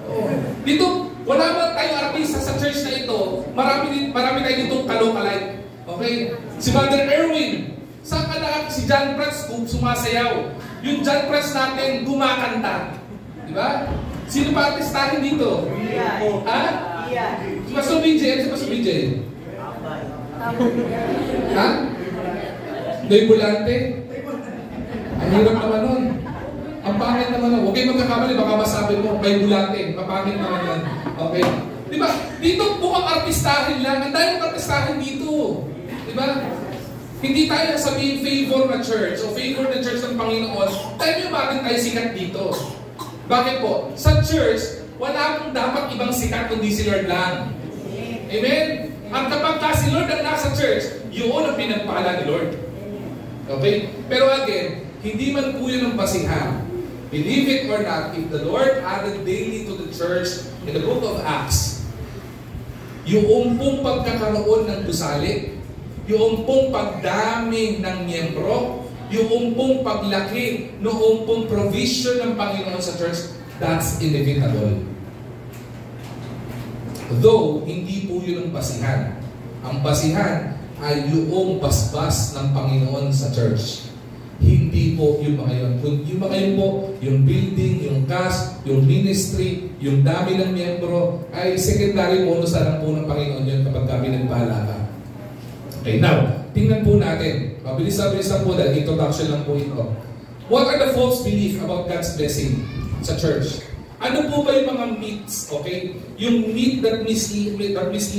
Oh. Dito, wala ba tayong artista sa church na ito? Marami tayo ditong kalokalike. Okay? Si Brother Erwin, saan ka na si John Prats sumasayaw? Yung John Prats natin gumakanta. Di ba? Sino pa artistahin dito? Ha? Si Pastor BJ. Si Pastor BJ. Ha? Noy Bulante? Ang hirap naman nun. Ang pangit naman nun. Huwag kayo magkakamali, baka masabi mo, Noy Bulante. Mapangit naman yan. Okay? Di ba? Dito bukang artistahin lang. Ang dahil artistahin dito. Di ba? Hindi tayo sabihin favor na church o favor na church ng Panginoon. Tayo yung bakit tayo sikat dito. Bakit po? Sa church, wala akong dapat ibang sikat kundi si Lord lang. Amen? At kapag si Lord ang nasa church, yun ang pinagpala ni Lord. Okay? Pero again, hindi man po yun ang basihan. Believe it or not, if the Lord added daily to the church in the book of Acts, yung pong pagkakaroon ng gusali, yung pong pagdami ng miyembro, yung pong paglaki, noong pong provision ng Panginoon sa church, that's inevitable. Though, hindi po yun ang basihan. Ang basihan ay yung basbas ng Panginoon sa church. Hindi po yung mga yun. Yung mga yun po, yung building, yung cast, yung ministry, yung dami ng miyembro, ay secondary bonus na lang po ng Panginoon yun kapag kami nagpahala ka. Okay, now, tingnan po natin. Mabilis-bilisan po dahil introduction lang po ito. What are the false beliefs about God's blessing sa church? Ano po ba yung mga myths, okay? Yung myth that mislead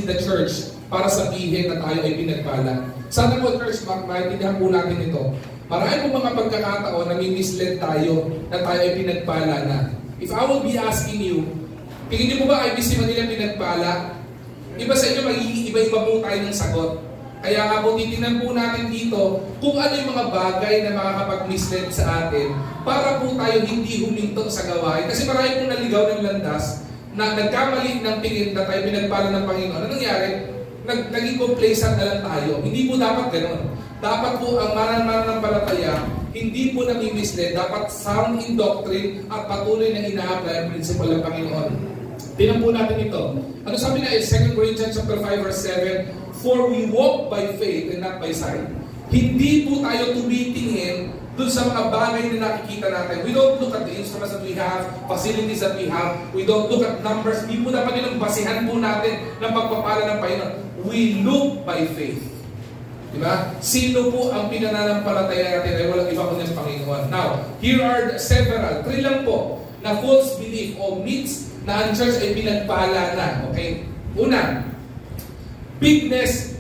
the church para sabihin na tayo ay pinagpala. Sana po, church, maintindihan po natin ito. Marami po mga pagkakataon na mislead tayo na tayo ay pinagpala na. If I will be asking you, tingin niyo po ba ay Ibig Manila pinagpala? Iba sa inyo, magiging iba-iba po tayo ng sagot. Kaya nga po, titignan po natin dito kung ano yung mga bagay na makakapag-mislead sa atin para po tayo hindi huminto sa gawain. Kasi marami pong naligaw ng landas na nagkamali ng tingin na tayo pinagpala ng Panginoon. Ano nangyari? Naging complacent na lang tayo. Hindi po dapat ganoon. Dapat po ang mananampalataya, hindi po nami-mislead. Dapat sound in doctrine at patuloy na ina-apply ang principle ng Panginoon. Tingnan po natin ito. Ano sabi na 2 Corinthians chapter 5 verse 7, for we walk by faith and not by sight. Hindi po tayo tumitingin dun sa mga bagay na nakikita natin. We don't look at the instruments that we have, facilities that we have. We don't look at numbers. Hindi po dapat yung basihan po natin ng pagpapala ng Panginoon. We look by faith. Diba? Sino po ang pinananampalataya natin ay walang iba kundi ang Panginoon. Now, here are several, 3 lang po, na false belief o myths na ang church ay pinagpala na. Okay? Una, bigness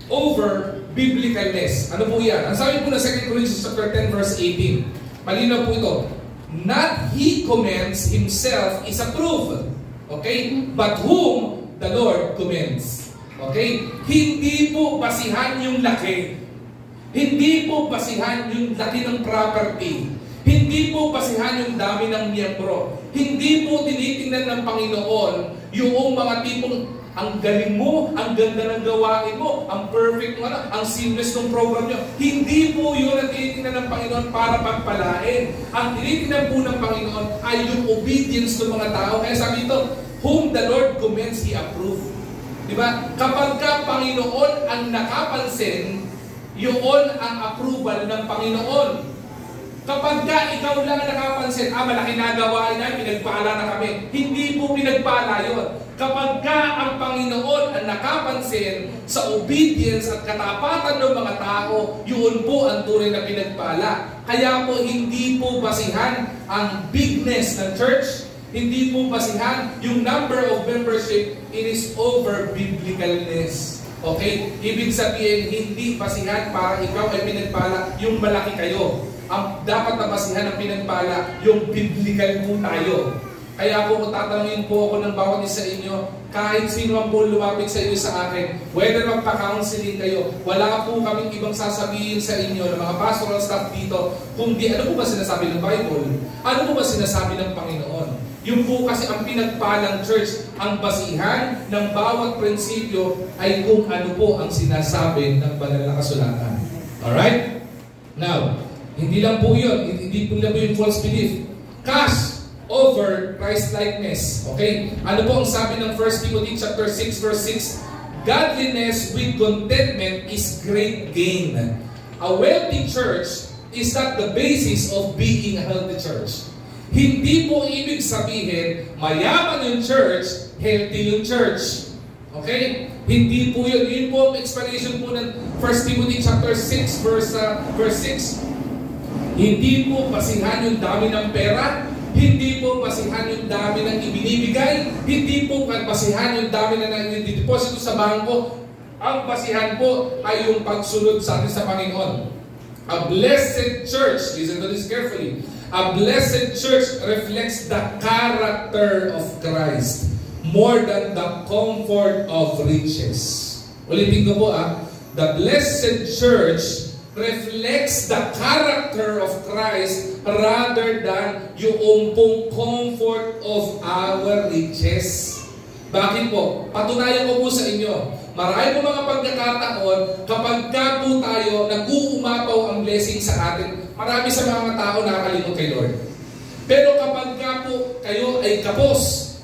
over biblicalness. Ano po yan? Ang sabi po na 2 Corinthians chapter 10 verse 18. Malinaw po ito. Not he commends himself is approved. Okay? But whom the Lord commends. Okay? Hindi po basihan yung laki. Hindi po basihan yung laki ng property. Hindi po basihan yung dami ng miyembro. Hindi po tinitingnan ng Panginoon yung mga tipong ang galing mo, ang ganda ng gawain mo, ang perfect mo, ang seamless ng program nyo. Hindi po yun ang tinitingnan ng Panginoon para pagpalain. Ang tinitingnan po ng Panginoon ay yung obedience ng mga tao. Kaya sabi ito, whom the Lord commends, He approve. Diba? Kapag ka Panginoon ang nakapansin, yun ang approval ng Panginoon. Kapag ka ikaw lang ang nakapansin, malaki na gawain na, pinagpala na kami. Hindi po pinagpala yun. Kapag ka ang Panginoon ang nakapansin sa obedience at katapatan ng mga tao, yun po ang tunay na pinagpala. Kaya po hindi po basihan ang bigness ng church, hindi po basihan yung number of membership, it is over biblicalness. Okay? Ibig sabihin, hindi basihan para ikaw ay pinagpala yung malaki kayo. Ang dapat na basihan ng pinagpala yung biblical po tayo. Kaya po tatanungin po ako ng bawat isa inyo, kahit sino ang po lumapit sa inyo sa akin, whether magpa-counseling kayo, wala po kaming ibang sasabihin sa inyo ng mga pastoral staff dito, kundi ano po ba sinasabi ng Bible? Ano po ba sinasabi ng Panginoon? Yung po kasi ang pinagpalang church, ang basihan ng bawat prinsipyo ay kung ano po ang sinasabi ng banal na kasulatan. Alright? Now, hindi lang po yun, hindi po lang po yung false belief. Cash over Christ-likeness. Okay? Ano po ang sabi ng 1 Timothy chapter 6 verse 6? Godliness with contentment is great gain. A wealthy church is not the basis of being a healthy church. Hindi po ibig sabihin, mayaman yung church, healthy yung church. Okay? Hindi po yun. Yun po ang explanation po ng 1 Timothy chapter 6 verse 6. Hindi po basihan yung dami ng pera, hindi po basihan yung dami ng ibinibigay, hindi po basihan yung dami na nag-deposito sa bangko. Ang basihan po ay yung pagsunod sa atin sa Panginoon. A blessed church, listen to this carefully, a blessed church reflects the character of Christ more than the comfort of riches. Ulitin ko po the blessed church reflects the character of Christ rather than yung pong comfort of our riches. Bakit po? Patunayan ko po sa inyo. Marami po mga pagkakataon kapag ka po tayo nag-uumapaw ang blessing sa atin, marami sa mga tao nakakalimot kay Lord. Pero kapag ka po kayo ay kapos,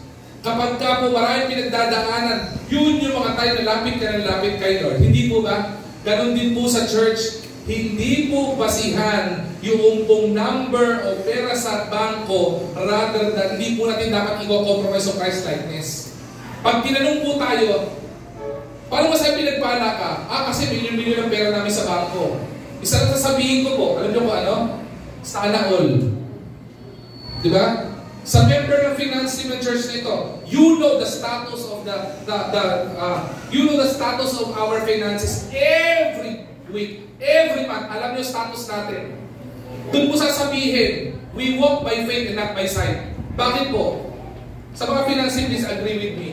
kapag ka po marami pinagdadaanan, yun yung mga tayo na lapit ka ng lapit kay Lord. Hindi po ba? Ganon din po sa church. Hindi po basihan yung pong number o pera sa bangko rather than hindi po natin dapat i-compromise on Christ-likeness. Pag tinanong po tayo, paano masaya pinagpala ka? Kasi milyon-milyon ang pera namin sa bangko. Isa lang sasabihin ko po, alam niyo po ano? Sana all. Diba? Sa member ng finance team ng church nito, you know the status of you know the status of our finances every week, every month. Alam niyo status natin. Doon po sasabihin, we walk by faith and not by sight. Bakit po? Sa mga finance team, please agree with me.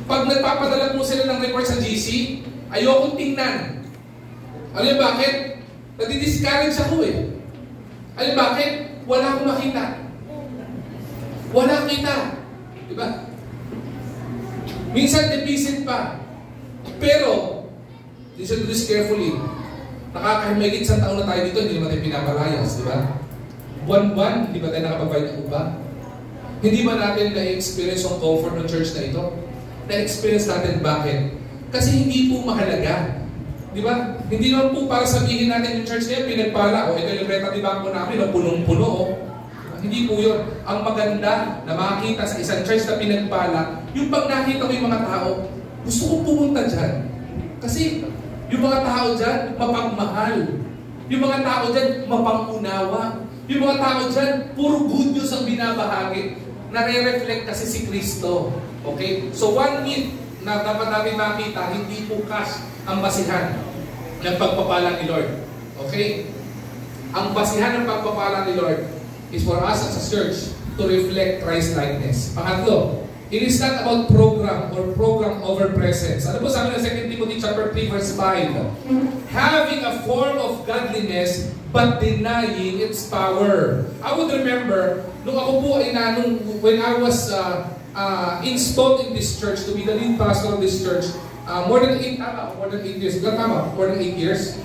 Pag nagpapadala po sila ng report sa GC, ayokong tingnan. Alam niyo bakit? Nadi-discourage ako eh. Alam niyo bakit? Wala akong makita. Wala kita. Diba? Minsan deficit pa. Pero, listen to this carefully. Nakakahimigit sa taon na tayo dito, hindi naman tayo pinapalayas. Diba? Buwan-buwan, hindi ba tayo nakapag-bayad ng upa? Hindi ba natin na-experience ang comfort ng church na ito? Na-experience natin bakit? Kasi hindi po mahalaga. Diba? Hindi naman po para sabihin natin yung church na yun, pinagpala, ito yung libreta di bangko namin, punong-puno, Hindi po yun. Ang maganda na makikita sa isang church na pinagpala, yung pag nakita ko yung mga tao, gusto kong pumunta dyan. Kasi yung mga tao dyan, mapagmahal. Yung mga tao dyan, mapangunawa. Yung mga tao dyan, puro good news ang binabahagi. Nare-reflect kasi si Kristo. Okay? So one myth na dapat namin makita, hindi po cash ang basihan ng pagpapala ni Lord. Okay? Ang basihan ng pagpapala ni Lord is for us as a church to reflect Christ-likeness. Pangatlo, it is not about program or program over presence. Ano po sabi ng 2 Timothy chapter 3 verse 5? Having a form of godliness but denying its power. I would remember, nung ako po ay when I was installed in this church to be the lead pastor of this church, more than 8 years. More than 8 years.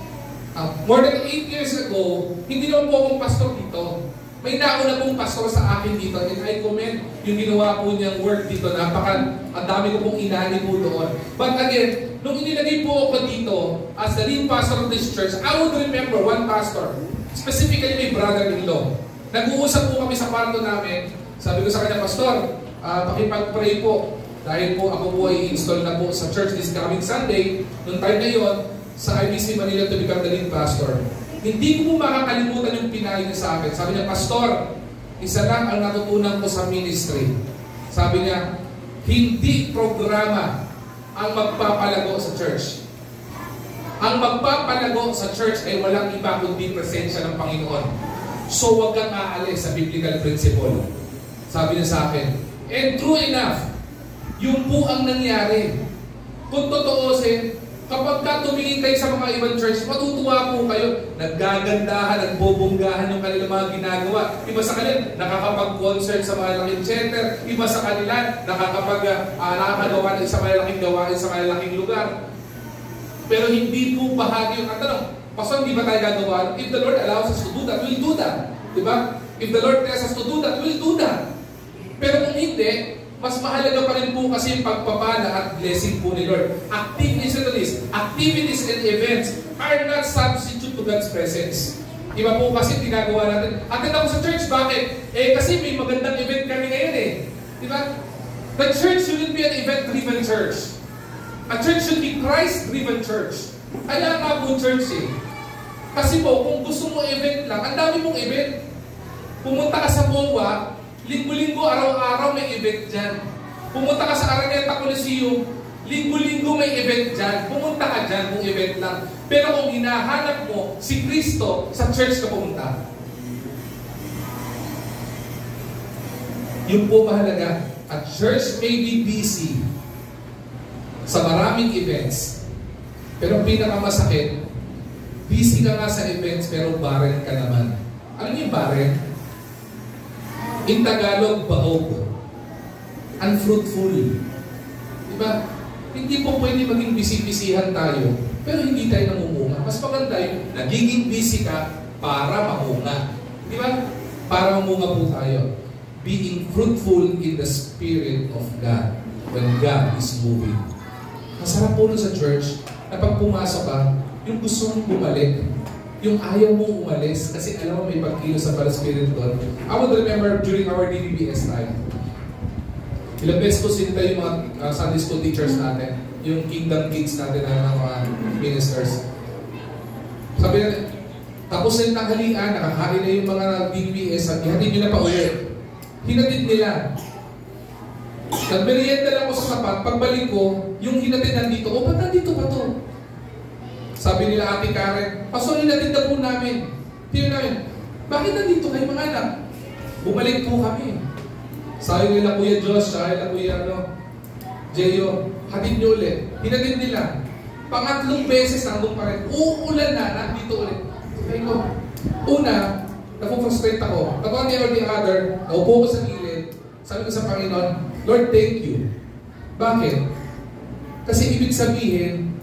More than 8 years ago, hindi naman po akong pastor dito. May nauna pong pastor sa akin dito, and I commend yung ginawa po niyang work dito. Ang dami ko pong inani po doon. But again, nung inilagay po ako dito as the lead pastor of this church, I would remember one pastor, specifically my brother-in-law. Nag-uusap po kami sa kwarto namin. Sabi ko sa kanya, Pastor, pakipag-pray po. Dahil po ako po ay install na po sa church this coming Sunday, noong time na yun, sa IBC Manila to become the lead pastor. Hindi ko po makakalimutan yung pinayo niya sa akin. Sabi niya, Pastor, isa lang ang natutunan ko sa ministry. Sabi niya, hindi programa ang magpapalago sa church. Ang magpapalago sa church ay walang iba kundi presensya ng Panginoon. So huwag kang aalis sa biblical principle. Sabi niya sa akin, and true enough, yun po ang nangyari. Kung totoosin, kapag ka tumingin kayo sa mga ibang church, matutuwa po kayo. Naggagandahan, nagbobonggahan yung kanilang mga ginagawa. Iba sa kanila, nakakapag-concert sa malaking theater. Iba sa kanila, nakakagawa ng sa malaking gawain sa malaking lugar. Pero hindi po bahagi yung tanong. Pastor, hindi ba tayo gagawa? If the Lord allows us to do that, we'll do that. Diba? If the Lord tells us to do that, we'll do that. Pero kung hindi, mas mahalaga pa rin po kasi yung pagpapala at blessing po ni Lord. Activities and events are not substitute to God's presence. Iba po kasi ginagawa natin. Atin ako sa church, bakit? Kasi may magandang event kami ngayon Diba? The church shouldn't be an event-driven church. A church should be Christ-driven church. Kaya nga po church Kasi po, kung gusto mo event lang, ang dami mong event. Pumunta ka sa MOA, linggo-linggo, araw-araw may event dyan. Pumunta ka sa Araneta Coliseum, linggo-linggo may event dyan. Pumunta ka dyan kung event lang. Pero kung hinahanap mo si Kristo, sa church ka pumunta. Yun po mahalaga. A church may be busy sa maraming events. Pero pinakamasakit, busy ka nga sa events pero barren ka naman. Ano yung barren? In Tagalog, baog. Unfruitful. Diba? Hindi po pwede maging busy-busyhan tayo, pero hindi tayo namumunga. Mas maganda yung nagiging busy ka para mamunga. Diba? Para mamunga po tayo. Being fruitful in the Spirit of God when God is moving. Masarap po sa church na pag pumasok ka, yung gusto mong bumalik, yung ayaw mong umalis kasi alam mo may pagkilo sa Spirit doon. I would remember during our DBBS time, ilang beses ko sinita yung mga Sunday school teachers natin, yung Kingdom Kids natin na mga ministers. Sabi natin, tapos na yung tanghalian, nakakain na yung mga DBBS at ihatid nyo na pa ulit. Hinatid nila. Nagmerienda lang ko sa tapat, pagbalik ko, yung hinatid nandito, ba't nandito pa to? Sabi nila Ate Karen, Pastor, hinatid na po namin. Tingnan namin, bakit nandito kayo mga anak? Bumalik po kami. Sabi nila Kuya Josh, sabi nila Kuya Jeyo, hatid nyo ulit. Hinatid nila. Pangatlong beses nandun pa rin. Uulan na, nandito ulit. Sabi ko, una, napufrustrate ako. Tapos the other, naupo ko sa gilid. Sabi ko sa Panginoon, Lord, thank you. Bakit? Kasi ibig sabihin,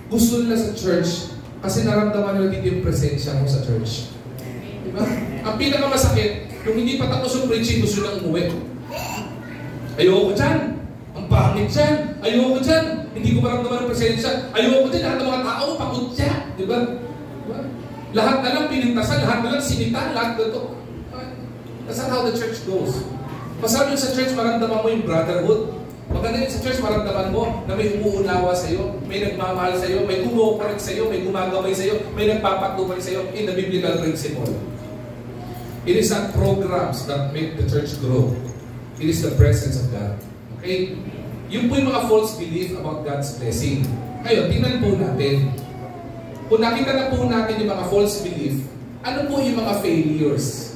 gusto nila sa church kasi naramdaman nila dito yung presensya mo sa church. Diba? Ang pinakamasakit, yung hindi pa tapos yung preaching, gusto nang umuwi. Ayoko dyan. Ang pangit dyan. Ayoko dyan. Hindi ko maramdaman ang presensya. Ayoko dyan. Lahat ng mga tao, pagod dyan. Diba? Diba? Lahat na lang pinintasan, lahat na lang sinitan, lahat na ito. That's not how the church goes. Masabi sa church, maramdaman mo yung brotherhood. Maganda yun sa church, maramdaman mo na may umuunawa sa'yo, may nagmamahal sa'yo, may kumukorek sa'yo, may gumagabay sa'yo, may nagpapatubay sa'yo in the biblical principle. It is not programs that make the church grow. It is the presence of God. Okay? Yun po yung mga false belief about God's blessing. Ngayon, tingnan po natin. Kung nakita na po natin yung mga false belief, ano po yung mga failures?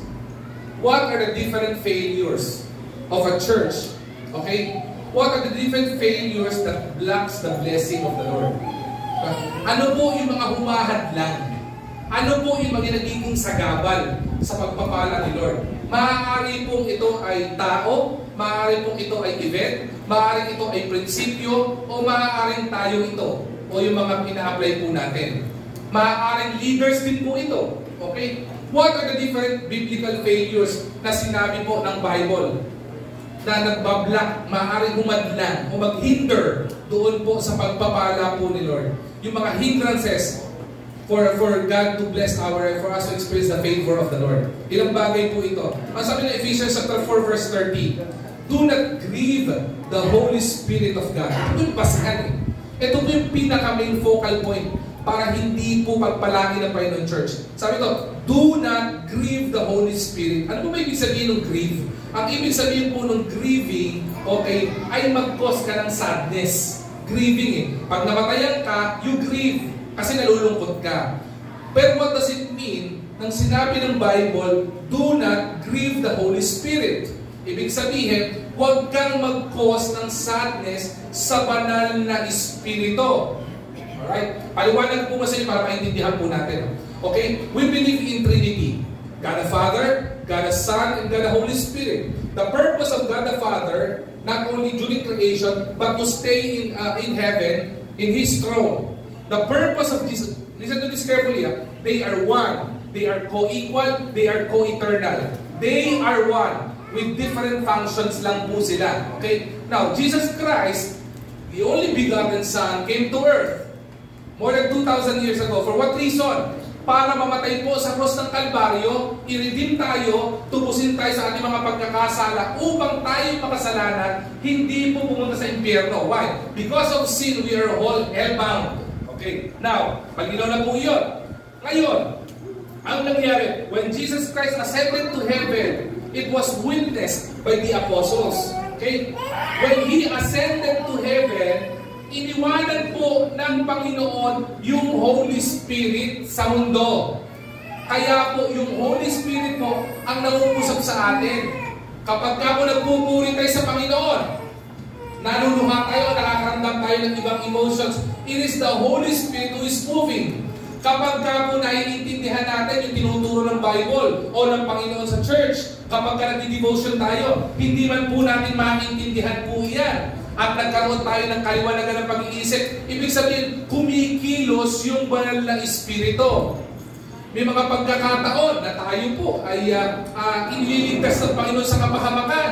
What are the different failures of a church? Okay? What are the different failures that blocks the blessing of the Lord? Ano po yung mga humahadlang? Ano po yung mga nagiging sagabal sa pagpapala ni Lord? Maaari pong ito ay tao, maaari pong ito ay event, maaari ito ay prinsipyo, o maaaring tayo ito, o yung mga pina-apply po natin. Maaaring leaders din po ito. Okay? What are the different biblical failures na sinabi po ng Bible na nagbablock, maaaring humadlang o maghinder doon po sa pagpapala po ni Lord? Yung mga hindrances for God to bless for us to experience the favor of the Lord. Ilang bagay po ito. Ang sabi ng Ephesians chapter 4 verse 30, do not grieve the Holy Spirit of God. Ito yung basahan. Ito po yung pinaka-main focal point para hindi po pagpalagi ng Panginoon Church. Sabi ito, do not grieve the Holy Spirit. Ano po ba ibig sabihin ng grieve? Ang ibig sabihin po ng grieving, okay, ay mag-cause ka ng sadness. grieving eh. Pag namatayan ka, you grieve kasi nalulungkot ka. Pero what does it mean nang sinabi ng Bible, do not grieve the Holy Spirit? Ibig sabihin, huwag kang mag-cause ng sadness sa banal na Espiritu. Alright? Paliwanag po kasi para maintindihan po natin. Okay? We believe in Trinity. God the Father, God the Son, and God the Holy Spirit. The purpose of God the Father, not only during creation, but to stay in heaven, in His throne. The purpose of Jesus, listen to this carefully, they are one. They are co-equal, they are co-eternal. They are one, with different functions lang po sila. Okay? Now, Jesus Christ, the only begotten Son, came to earth more than 2,000 years ago. For what reason? Para mamatay po sa cross ng Kalbaryo, i-redeem tayo, tubusin tayo sa ating mga pagkakasala upang tayo makasalanan, hindi po pumunta sa impyerno. Why? Because of sin, we are all hellbound. Okay, now, malinaw na po yun. Ngayon, ang nangyari, when Jesus Christ ascended to heaven, it was witnessed by the apostles. Okay? When He ascended to heaven, iniwanan po ng Panginoon yung Holy Spirit sa mundo. Kaya po yung Holy Spirit po ang nangungusap sa atin. Kapag ka po nagpupuri tayo sa Panginoon, naluluha tayo, nakakaramdam tayo ng ibang emotions, it is the Holy Spirit who is moving. Kapag ka po naiintindihan natin yung tinuturo ng Bible o ng Panginoon sa church, kapag ka nagdi-devotion tayo, hindi man po natin maintindihan po yan. At nagkaroon tayo ng kaliwanagan ng pag-iisip. Ibig sabihin, kumikilos yung banal na Espiritu. May mga pagkakataon na tayo po ay iniligtas ng Panginoon sa kapahamakan.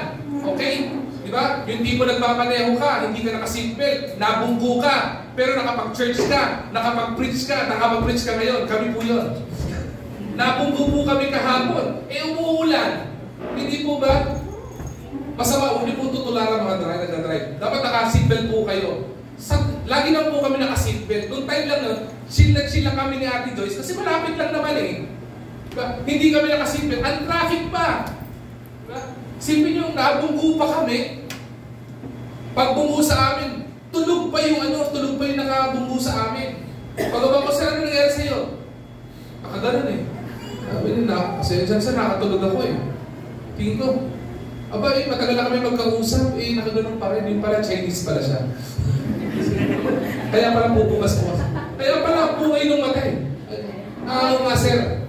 Okay? Diba? Yung tipo nagpapaneho ka, hindi ka naka-seatbelt, nabunggo ka, pero nakapag-church ka, nakapag-preach ka ngayon. Kami po yun. Nabunggo po kami kahapon. Umuulan. Hindi po ba? Masama, hindi po tutularan mga nag-drive. Dapat naka-seatbelt po kayo. Lagi lang po kami naka-seatbelt. Noong time lang nun, chill lang kami ni Ate Joyce kasi malapit lang naman eh. Diba? Hindi kami naka-seatbelt. Ang traffic pa. Diba? Sipin nyo, nabunggo pa kami. Pagbunggo sa amin, tulog pa yung nakabunggo sa amin. Pagkabang ko sila, ano nangyari sa'yo? Nakaganon eh. Sabi nila, kasi saan nakatulog ako eh. Tingin ko, aba eh, matagal na kami magkausap, eh nakaganon pa rin, yung pala Chinese pala siya. Kaya pala pupukas ko. Kaya pala buhay nung matay. Nga sir,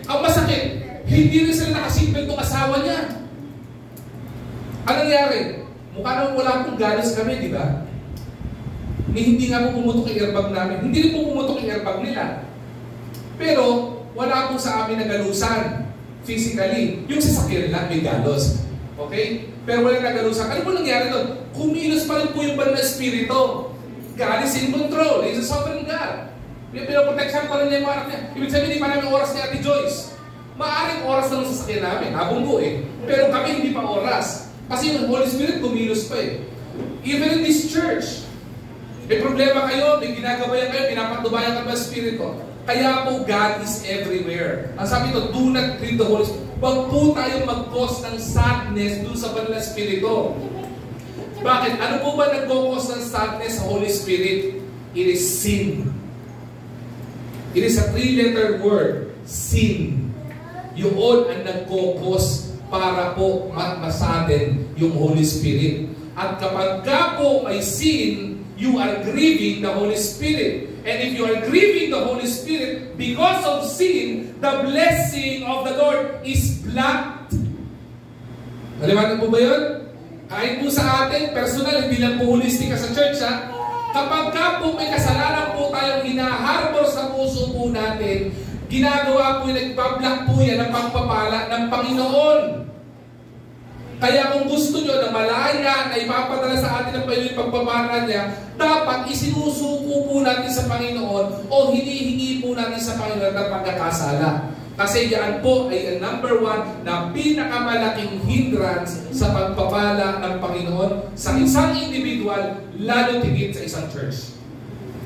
ang masakit, hindi rin sila nakaseatbelt ng asawa niya. Ano nangyari? Mukha naman wala pong galos kami, di ba? Hindi nga po pumutok yung airbag namin. Hindi rin po pumutok yung airbag nila. Pero, wala po sa amin nagalusan physically. Yung sasakyan lang may galos. Okay? Pero wala nagalusan. Ano po nangyari doon? Kumilos pa rin po yung banal na Espiritu. God is in control. He's a sovereign God. Pinoproteksyon pa rin niya yung mga anak niya. Ibig sabihin, hindi pa namin oras ni Ate Joyce. Maaring oras na ng sasakyan namin. Nabunggo eh. Pero kami hindi pa oras. Kasi yung Holy Spirit kumilos pa eh. Even in this church, may problema kayo, may ginagabayan kayo, pinapatubayan ka ba Espiritu? Kaya po God is everywhere. Ang sabi ito, do not grieve the Holy Spirit. Huwag po tayong mag-cause ng sadness doon sa banal na Espiritu. Bakit? Ano po ba nag-cause ng sadness sa Holy Spirit? It is sin. It is a 3-letter word. Sin. Yun ang nag-cause para po masadden yung Holy Spirit. At kapag ka po may sin, you are grieving the Holy Spirit. And if you are grieving the Holy Spirit because of sin, the blessing of the Lord is blocked. Naliwanag po ba yun? Kahit po sa atin, personal, hindi lang po holistic sa church, ha? Kapag ka po may kasalanan po tayong hinaharbor sa puso po natin, ginagawa po yung nagpa-block po yan ng pagpapala ng Panginoon. Kaya kung gusto nyo na malaya na ipapadala sa atin ang Panginoon yung pagpapala niya, dapat isinusuko po natin sa Panginoon o hinihingi po natin sa Panginoon ng pagkakasala. Kasi yan po ay ang number 1 na pinakamalaking hindrance sa pagpapala ng Panginoon sa isang individual, lalo tigit sa isang church.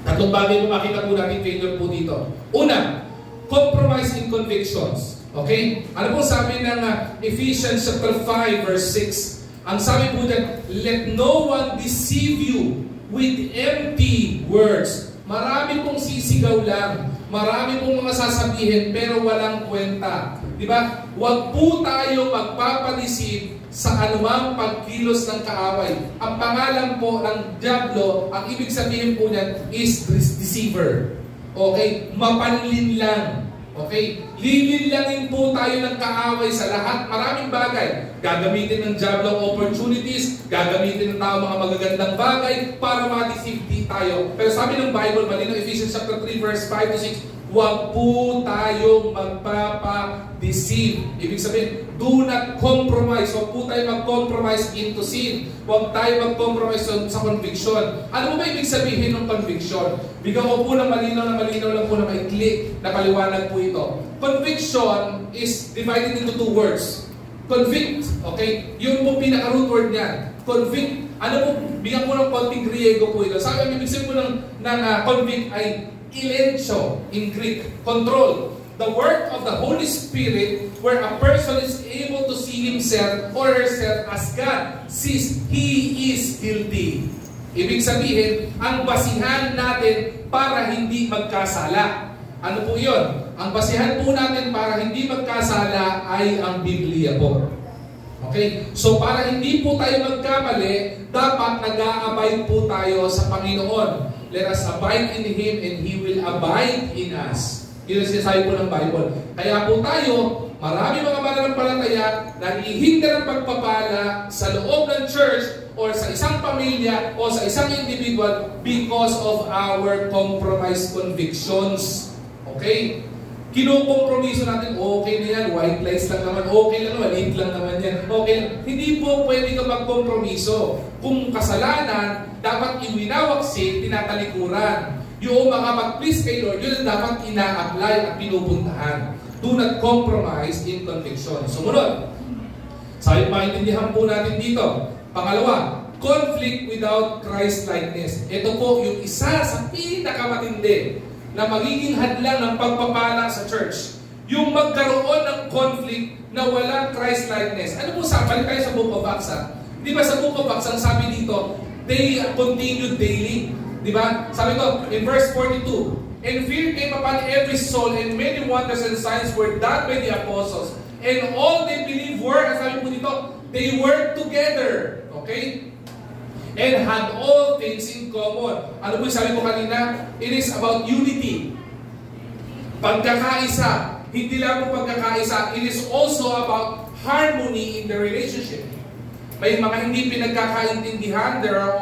Tatlong bagay po makita po natin failure po dito. Una, compromise in convictions. Okay? Ano po sabi ng Ephesians chapter 5 verse 6? Ang sabi po dyan, let no one deceive you with empty words. Marami pong sisigaw lang. Marami pong mga sasabihin pero walang kwenta. Di ba? Huwag po tayo magpapadeceive sa anumang pagkilos ng kaaway. Ang pangalan po ng Diablo, ang ibig sabihin po niyan is deceiver. Okay? Mapanlin lang. Okay? Lilinlangin po tayo ng kaaway sa lahat. Maraming bagay. Gagamitin ng Diablo opportunities, gagamitin ng tao mga magagandang bagay para ma-deceive tayo. Pero sabi ng Bible, malinaw, Ephesians chapter 3 verse 5 to 6, huwag po tayong magpapa-deceive. Ibig sabihin, do not compromise. Huwag po tayo mag-compromise into sin. Huwag tayo mag-compromise sa conviction. Ano ba ibig sabihin ng conviction? Bigyan ko po ng malinaw lang po na maikli na paliwanag po ito. Conviction is divided into two words. Convict, okay? Yun po pinaka-root word niyan. Convict. Ano po, bigyan ko ng konting Griego po ito. Sabi, ibig sabihin po ng convict ay ilencho in Greek, control. The work of the Holy Spirit where a person is able to see himself or herself as God sees he is guilty. Ibig sabihin, ang basihan natin para hindi magkasala. Ano po yun? Ang basihan po natin para hindi magkasala ay ang Biblia po. Okay? So para hindi po tayo magkamali, dapat nag-aabide po tayo sa Panginoon. Let us abide in Him and He will abide in us. Yun ang sinasabi po ng Bible. Kaya po tayo, marami mga mananampalataya na hihinda ng pagpapala sa loob ng church or sa isang pamilya o sa isang individual because of our compromised convictions. Okay? Kinukompromiso natin, okay na yan, white lies lang naman, okay lang naman, maliit lang naman yan, okay lang. Hindi po pwede ka magkompromiso. Kung kasalanan, dapat iwinawaksin, tinatalikuran. Yung mga mag-please kay Lord, yun ang dapat ina-apply at pinupuntahan. Do not compromise in conviction. Sumunod. Sabi, maintindihan po natin dito. Pangalawa, conflict without Christ-likeness. Ito po yung isa sa pinakamatindi na magiging hadlang ng pagpapala sa church. Yung magkaroon ng conflict na walang Christ-likeness. Ano po sabi? Balik tayo sa Book of Acts. Di ba sa Book of Acts, ang sabi dito, they continued daily. Di ba? Sabi ko, in verse 42, and fear came upon every soul, and many wonders and signs were done by the apostles. And all they believed were, ang sabi po dito, they were together. Okay? And had all things in common. Ano po yung sabi ko kanina? It is about unity. Pagkakaisa. Hindi lang po pagkakaisa. It is also about harmony in the relationship. May mga hindi pinagkakaintindihan. There are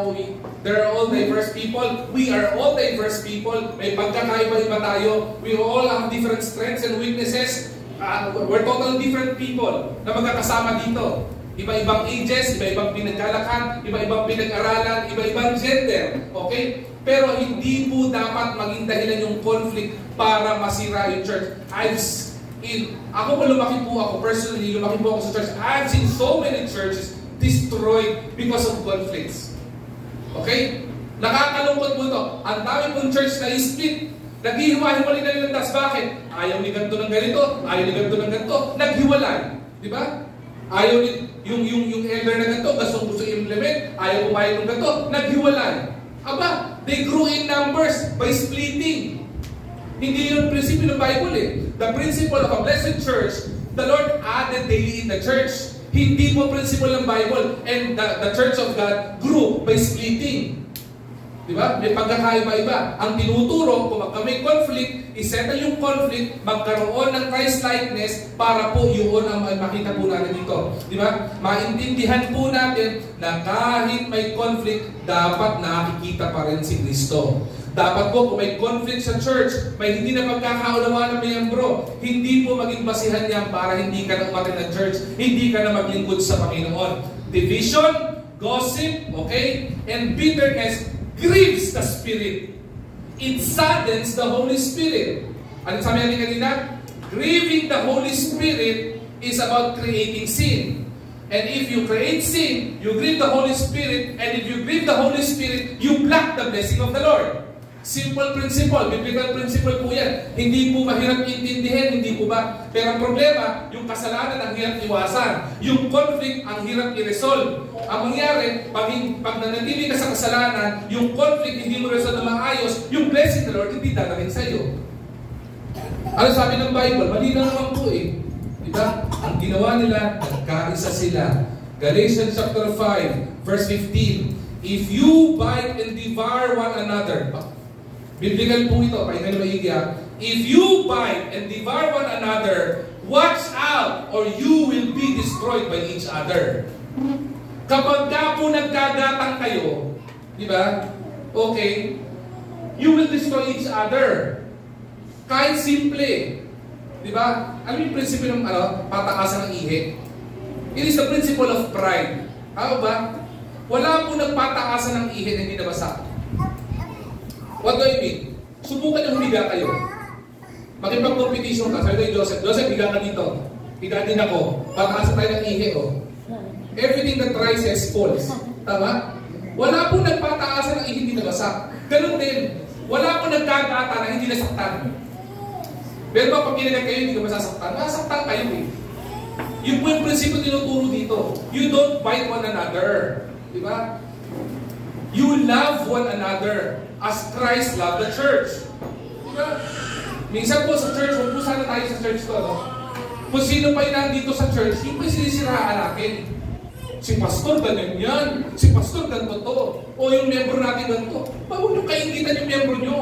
all diverse people. We are all diverse people. May pagkakaiba-iba tayo. We all have different strengths and weaknesses. We're totally different people na magkakasama dito. Iba-ibang ages, iba-ibang pinagkalakhan, iba-ibang pinag-aralan, iba-ibang gender. Okay? Pero hindi po dapat maging dahilan yung conflict para masira yung church. Lumaki po ako, personally, lumaki po ako sa church. I've seen so many churches destroyed because of conflicts. Okay? Nakakalungkot po ito. Ang dami pong church na split. Naghihiwa-hiwalay na nilang das. Bakit? Ayaw ni ganito ng ganito, ayaw ni ganito ng ganito. Naghiwalay. Di ba? Ayaw ni yung elder na ganito, gusto i-implement, ayaw pumayag ng ganito, naghiwalay. Aba, they grew in numbers by splitting. Hindi yun prinsipyo ng Bible eh. The principle of a blessed church, the Lord added daily in the church. Hindi mo prinsipyo ng Bible. And the church of God grew by splitting. Diba? May pagkakaiba-iba. Ang tinuturo, kung may conflict, isettle yung conflict, magkaroon ng Christ-likeness para po yun ang makita po natin dito. Diba? Maintindihan po natin na kahit may conflict, dapat nakikita pa rin si Kristo. Dapat po, kung may conflict sa church, may hindi na pagkakaunawaan ng miyembro, hindi po maging basihan niyan para hindi ka na umatin ng church, hindi ka na maglingkod sa Panginoon. Division, gossip, okay, and bitterness grieves the Spirit. It saddens the Holy Spirit. Ano sabi natin kanina? Grieving the Holy Spirit is about creating sin. And if you create sin, you grieve the Holy Spirit. And if you grieve the Holy Spirit, you block the blessing of the Lord. Simple principle, biblical principle po yan. Hindi po mahirap intindihin, hindi po ba? Pero ang problema, yung kasalanan ang hirap iwasan. Yung conflict ang hirap i-resolve. Ang mangyari, pag nanatili ka sa kasalanan, yung conflict hindi mo resolve na maayos, yung blessing ng Lord hindi dadating sa iyo. Ano sabi ng Bible? Malinaw naman po eh. Diba? Ang ginawa nila, nagkaisa sila. Galatians chapter 5, verse 15. If you bite and devour one another, biblical po ito, pakinggan maigi ha. If you bite and devour one another, watch out or you will be destroyed by each other. Kapag ka po nagkagatang kayo, di ba? Okay, you will destroy each other. Kahit simple, di ba? Ano yung prinsipyo ng patakasan ng ihi? It is the principle of pride. Ano ba? Wala po nagpataasan ng ihi na hindi nabasa. What do I mean? Subukan yung humiga kayo. Makipag-competition ka. Sabi ko Joseph, Joseph, higa ka dito. Higa din ako. Pataasan tayo ng ihi, oh. Everything that rises falls. Tama? Wala po nagpataasan ng ihi hindi nabasa. Ganun din. Wala po nagkagata na hindi nasaktan. Pero pag pinagat kayo, hindi ka masasaktan. Masasaktan kayo eh. Yung po yung prinsipyo tinuturo dito. You don't bite one another. Diba? You love one another as Christ loved the church. Diba? Minsan po sa church, huwag po sana tayo sa church to, no? Kung sino pa yung nandito sa church, yung po yung sinisiraan natin. Si pastor ganun yan. Si pastor ganito to. O yung member natin ganito. Huwag nyo kaingitan yung member nyo.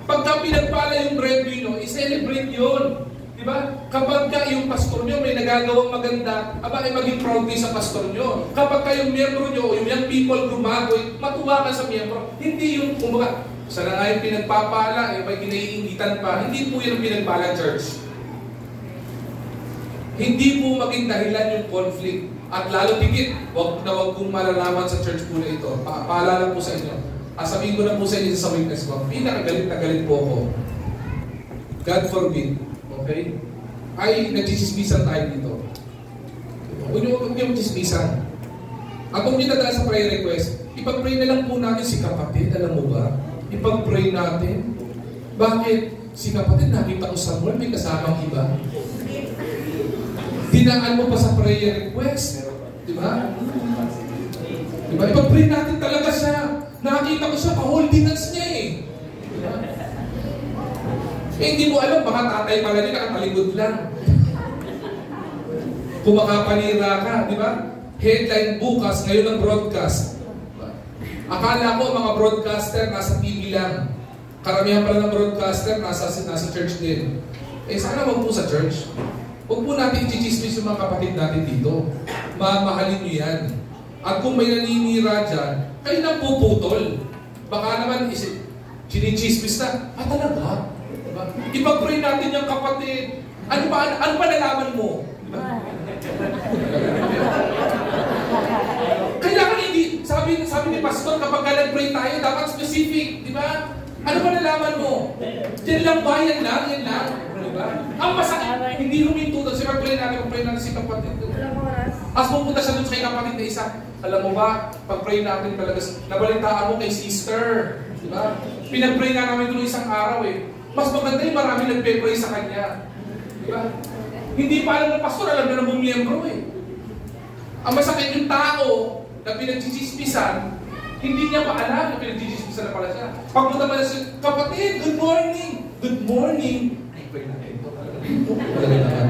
Pagka pinagpala yung breadwinner nyo, i-celebrate yun. Diba? Kapag ka yung pastor nyo may nagagawang maganda, ay maging proud din sa pastor nyo. Kapag kayong miyembro nyo, yung young people gumagoy, matuwa ka sa miyembro. Hindi yung, kumbaga, sana nga yung pinagpapala, may kinaiingitan pa. Hindi po yung pinagpala, church. Hindi po maging dahilan yung conflict. At lalo tigit, wag kong malalaman sa church po na ito. Paalala po sa inyo. Sabihin ko na po sa inyo sa witness ko, pinakagalit na galit po ako. God forbid. Okay? Ay, nagsisismisan tayo dito. Huwag niyo magsismisan. At kung pinadaan sa prayer request, ipag-pray na lang po natin si kapatid, alam mo ba? Ipag-pray natin. Bakit? Si kapatid nakita ko sa mall, may kasamang iba. Dinaan mo pa sa prayer request. Diba? Diba? Ipag-pray natin talaga siya. Nakakita ko siya, pa-holdinance niya eh. Diba? Hindi mo alam, baka tatay pala niya, nakatalikod lang. Kung makapanira ka, di ba? Headline bukas, ngayon ang broadcast. Diba? Akala ko mga broadcaster nasa TV lang. Karamihan pala ng broadcaster nasa church din. Sana wag po sa church. Huwag po natin i-chismis yung mga kapatid natin dito. Mamahalin nyo yan. At kung may naninira dyan, kayo nang puputol. Baka naman sinichismis na, talaga? Diba? Ipag-pray natin yung kapatid. Ano ba nalaman mo? Diba? Kailangan hindi, sabi ni Pastor, kapag nag-pray tayo, dapat specific. Diba? Ano ba nalaman mo? Yan lang ba? Yan lang? Diba? Ang masakit, hindi huminto doon. Pag-pray natin si kapatid. As pupunta siya doon sa kapatid na isa. Alam mo ba, pag-pray natin talaga, nabalitaan mo kay sister. Diba? Pinag-pray nga namin doon isang araw eh. Mas maganda yung marami nagpe-pray sa kanya. Diba? Hindi pa alam ng pastor, alam na ng buong miyembro eh. Ang masakit yung tao na pinagchichismisan, hindi niya pa alam na pinagchichismisan na pala siya. Pagpunta pa siya, kapatid, good morning! Good morning! Ay, pray natin ito. Talaga naman.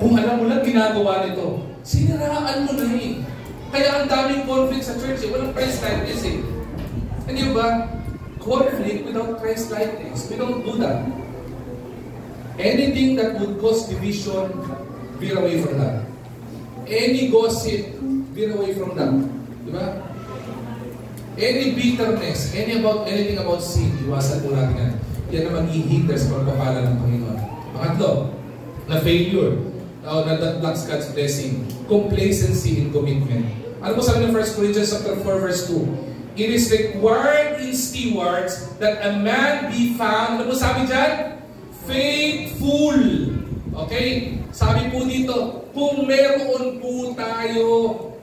Kung alam mo lang ginagawa nito, siniraan mo na eh. Kaya ang daming conflict sa church eh. Walang Christ-likeness eh. Hindi ba? Conflict without Christ-likeness. We don't do that. Anything that would cause division, veer away from that. Any gossip, veer away from that. Diba? Any bitterness, anything about sin, iwasan po natin yan. Yan na mag-ihinder sa pagpapala ng Panginoon. Pangatlo, na failure. That blocks God's blessing. Complacency in commitment. Ano po sabi ng 1 Corinthians chapter 4 verse 2? It is required in stewards that a man be found, ano po sabi dyan? Faithful. Okay? Sabi po dito, kung meron po tayo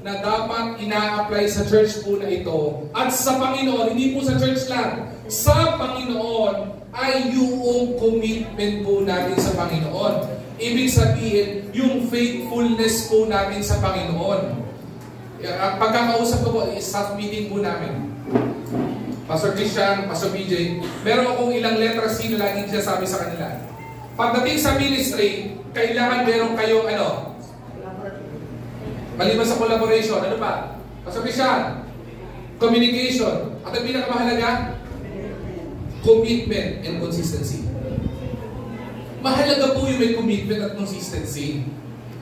na dapat ina-apply sa church po na ito, at sa Panginoon, hindi po sa church lang, sa Panginoon, ay yung commitment po natin sa Panginoon. Ibig sabihin, yung faithfulness po natin sa Panginoon. Pagkakausap ko po, staff meeting po namin. Pastor Christian, Pastor BJ, meron akong ilang letras na laging sinasabi sa kanila. Pagdating sa ministry, kailangan meron kayong maliban sa collaboration, ano pa? Pastor Christian, communication. At ang pinakamahalaga, commitment and consistency. Mahalaga po yung may commitment at consistency.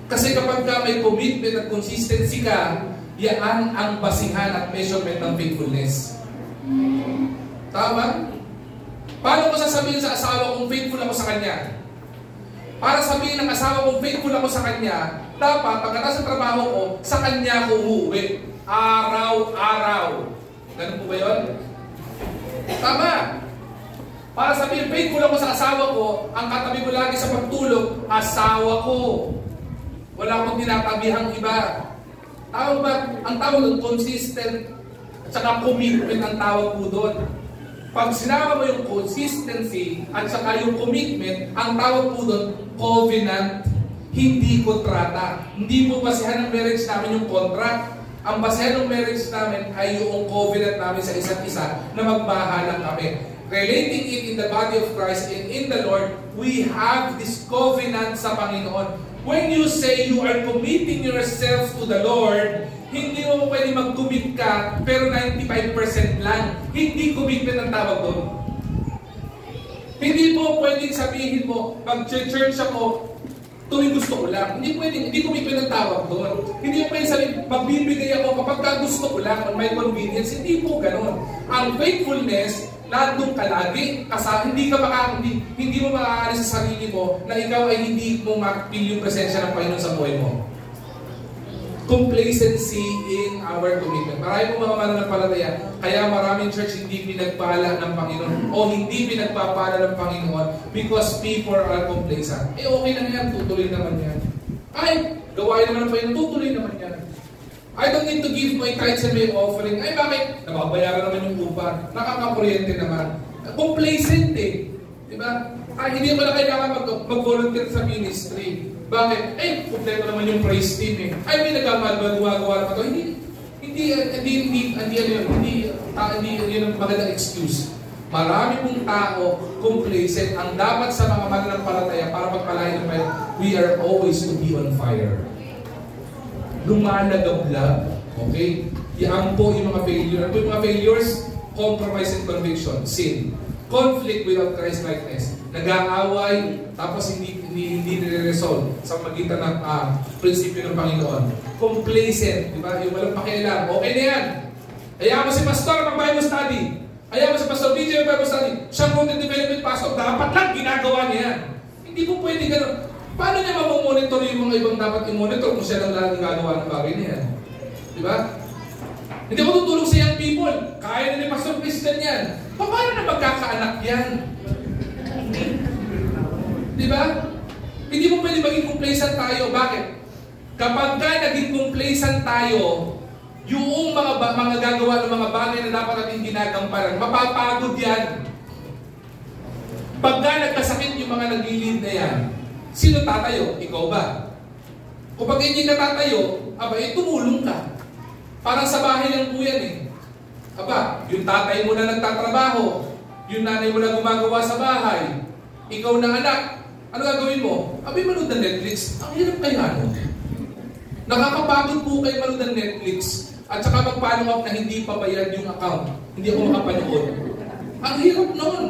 Kasi kapag ka may commitment at consistency ka, yan ang basihan at measurement ng faithfulness. Tama? Paano ko sasabihin sa asawa kung faithful ako sa kanya? Para sabihin ng asawa kung faithful ako sa kanya, dapat pagkatapos sa trabaho ko, sa kanya ko uuwi. Araw-araw. Ganun po ba yun? Tama. Para sabihin, faithful ako sa asawa ko, ang katabi ko lagi sa pagtulog, asawa ko. Wala akong tinatabihang iba. Tawag ba? Ang tawag doon, consistent at saka commitment ang tawag po doon. Pag sinama mo yung consistency at saka yung commitment, ang tawag po doon, covenant, hindi kontrata. Hindi po basihan ng marriage namin yung contract. Ang basihan ng marriage namin ay yung covenant namin sa isa't isa na magbahalang kami. Relating it in the body of Christ and in the Lord, we have this covenant sa Panginoon. When you say you are committing yourself to the Lord, hindi mo pwede mag-commit ka, pero 95% lang. Hindi commitment ang tawag doon. Hindi mo pwedeng sabihin mo, mag-church ako, tuwing gusto ko lang. Hindi commitment ang tawag doon. Hindi mo pwedeng sabihin, magbibigay ako kapag gusto ko lang, on my convenience. Hindi po ganun. Ang faithfulness, nandun ka lagi, kasi hindi mo makaalis sa sarili mo na ikaw ay hindi mo makapil yung presensya ng Panginoon sa buhay mo. Complacency in our commitment. Marami po mga mananampalataya, kaya maraming church hindi pinagpala ng Panginoon o hindi pinagpapala ng Panginoon because people are complacent. Okay lang yan, tutuloy naman yan. Ay, gawain naman ng Panginoon, tutuloy naman yan. I don't need to give my tithes and my offering. Ay, bakit? Nababayaran naman yung upa. Nakakakuryente naman. Complacent eh. Diba? Ay, hindi mo na kailangan mag-volunteer sa ministry. Bakit? Eh, kompleto naman yung praise team eh. Ay, may nagagawa naman ito. Hindi yun ang magandang excuse. Marami pong tao complacent. Ang dapat sa mga mananampalataya para magpalain ng Panginoon, we are always to be on fire. Lumalagablag. Okay? Yan po yung mga failures. Ano yung mga failures? Compromise and conviction. Sin. Conflict without Christ-likeness. Nag-aaway, tapos hindi nire-resolve sa magitan ng prinsipyo ng Panginoon. Complacent. Diba? Yung walang pakialam. Okay na yan. Hayaan mo si Pastor mag-Bible study. Hayaan mo si Pastor BJ mag-Bible study. Siya content development pastor. Dapat lang ginagawa niya yan. Hindi po pwede ganun. Paano niya mamomonitor yung mga ibang dapat i-monitor kung siya lang lang gagawa ng bagay niya? Diba? Hindi ko tutulong sa young people. Kaya na ni Pastor Christian yan. Paano na magkakaanak yan? Diba? Hindi mo pwede maging complacent tayo. Bakit? Kapag ka naging complacent tayo, yung mga gagawa ng mga bagay na dapat natin ginagamparan, mapapagod yan. Pagka nagkasakit yung mga naglilid na yan, sino tatayo? Ikaw ba? Kung pag hindi ka tatayo, tumulong ka. Parang sa bahay lang po yan eh. Yung tatay mo na nagtatrabaho, yung nanay mo na gumagawa sa bahay, ikaw na anak, ano gagawin mo? Manood ng Netflix. Ang hirap kaya nun. Nakakapagod po kayo manood ng Netflix at saka mag-follow up na hindi pabayad yung account. Hindi ako makapanood. Ang hirap nun.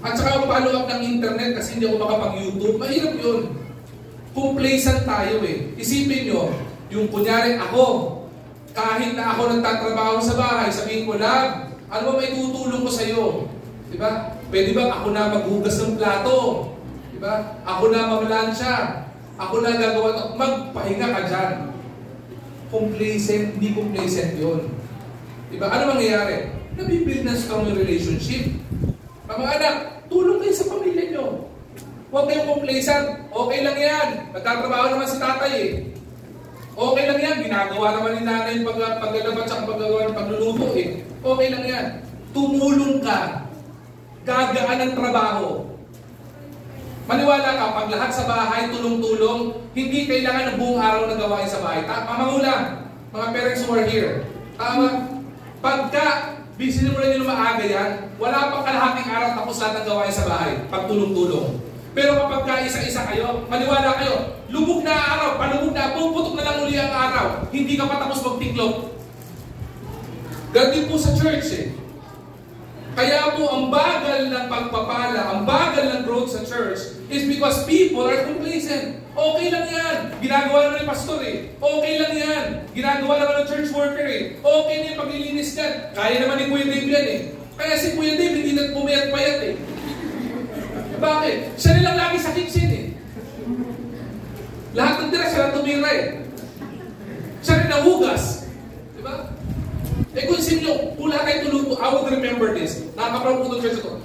At saka mag-follow up ng internet kasi hindi ako makapag-YouTube. Mahirap yun. Complacent tayo eh. Isipin nyo, yung kunyari ako, kahit na ako nagtatrabaho sa bahay, sabihin ko, Lab, ano ba may tutulong ko sa'yo? Diba? Pwede ba ako na maghugas ng plato? Diba? Ako na mamalansya. Ako na gagawa ito. Magpahinga ka dyan. Complacent, hindi complacent yun. Diba? Ano mangyayari? Nabibuild na strong yung relationship. Mga anak, tulong kayo sa pamilya nyo. Huwag kayong complacent. Okay lang yan. Nagtatrabaho naman si tatay eh. Okay lang yan. Ginagawa naman ni nanay yung paglalabat at pagluluto eh. Okay lang yan. Tumulong ka. Gagaan ang trabaho. Maniwala ka, pag lahat sa bahay tulong-tulong, hindi kailangan ng buong araw na gawain sa bahay. Mamangulang, mga parents who are here. Tama? Pagka sinimulan nyo na maaga yan, wala pang kalahating araw tapos lahat ng gawain sa bahay. Pag tulong-tulong. Pero kapag ka isa-isa kayo, maniwala kayo, lubog na araw, palubog na, puputok na lang uli ang araw. Hindi ka pa tapos magtiklop. Ganun po sa church eh. Kaya po ang bagal ng pagpapala, ang bagal ng growth sa church is because people are complacent. Okay lang yan. Ginagawa naman ng pastor eh. Okay lang yan. Ginagawa naman ng church worker eh. Okay na yung paglilinis yan. Kaya naman ni Kuya Dave yan eh. Kaya si Kuya Dave hindi nagpumayat-payat eh. Bakit? Siya nilang lagi sa kitchen eh. Lahat ng tira siya lang tumira eh. Siya rin nahugas. Diba? Eh kung sinyo, kung lahat tayo tuluto, I would remember this. Nakakaproud po ng church ito.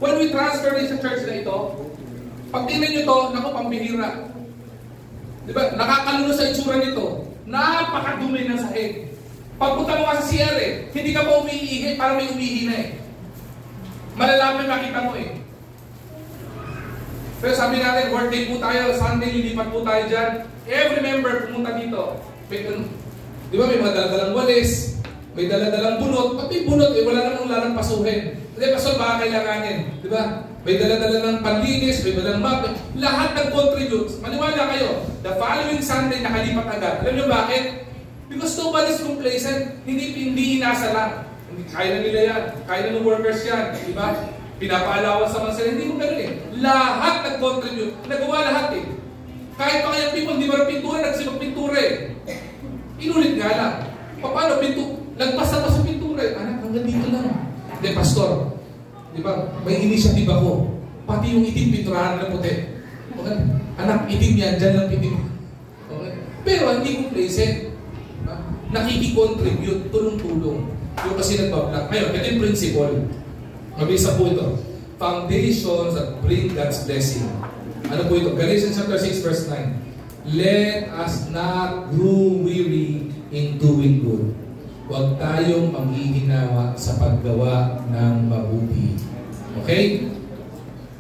When we transfer this sa church na ito, pag tingnan nyo ito, naku, pambihira. Diba? Nakakalunod sa itsura nito. Napakadumi ng sahig. Pagpunta mo ka sa CR eh, hindi ka pa umiihi, para may umihi na eh. Malalaman makita mo eh. Pero sabi natin, workday po tayo, Sunday, lilipat po tayo dyan. Every member pumunta dito. Di ba may mga daladalang walis, may daladalang bunot. Pag may bunot, eh, wala namang lalang pasuhin. Kasi pasol, baka kailanganin. Di ba? May daladala ng panlinis, may daladang map. Lahat nag-contribute. Maniwala kayo, the following Sunday, nakalipat agad. Alam nyo bakit? Because nobody's complacent. Hindi inasa lang. Kaya na nila yan. Kaya na ng workers yan. Di ba? Pinapaalawan sa mga sila. Hindi mo ganun eh. Lahat nag-contribute. Nagawa lahat eh. Kahit pa kayang people, di ba pintura, nagsipag-pintura eh. Inulit nga lang. Paano nagpas na pa sa pintura eh. Anak, hanggang dito lang. Hindi, pastor. Di ba? May initiative ako. Pati yung itim pinturahan na puti. Okay? Anak, itim yan. Dyan lang itim. Okay? Pero hindi complacent. Nakiki-contribute. Tulong-tulong. Yung kasi nagbablock. Ngayon, ito yung principle. Mabisa po ito. Foundations that bring God's blessing. Ano po ito? Galatians chapter 6 verse 9. Let us not grow weary in doing good. Huwag tayong manghihinawa sa paggawa ng mabuti. Okay?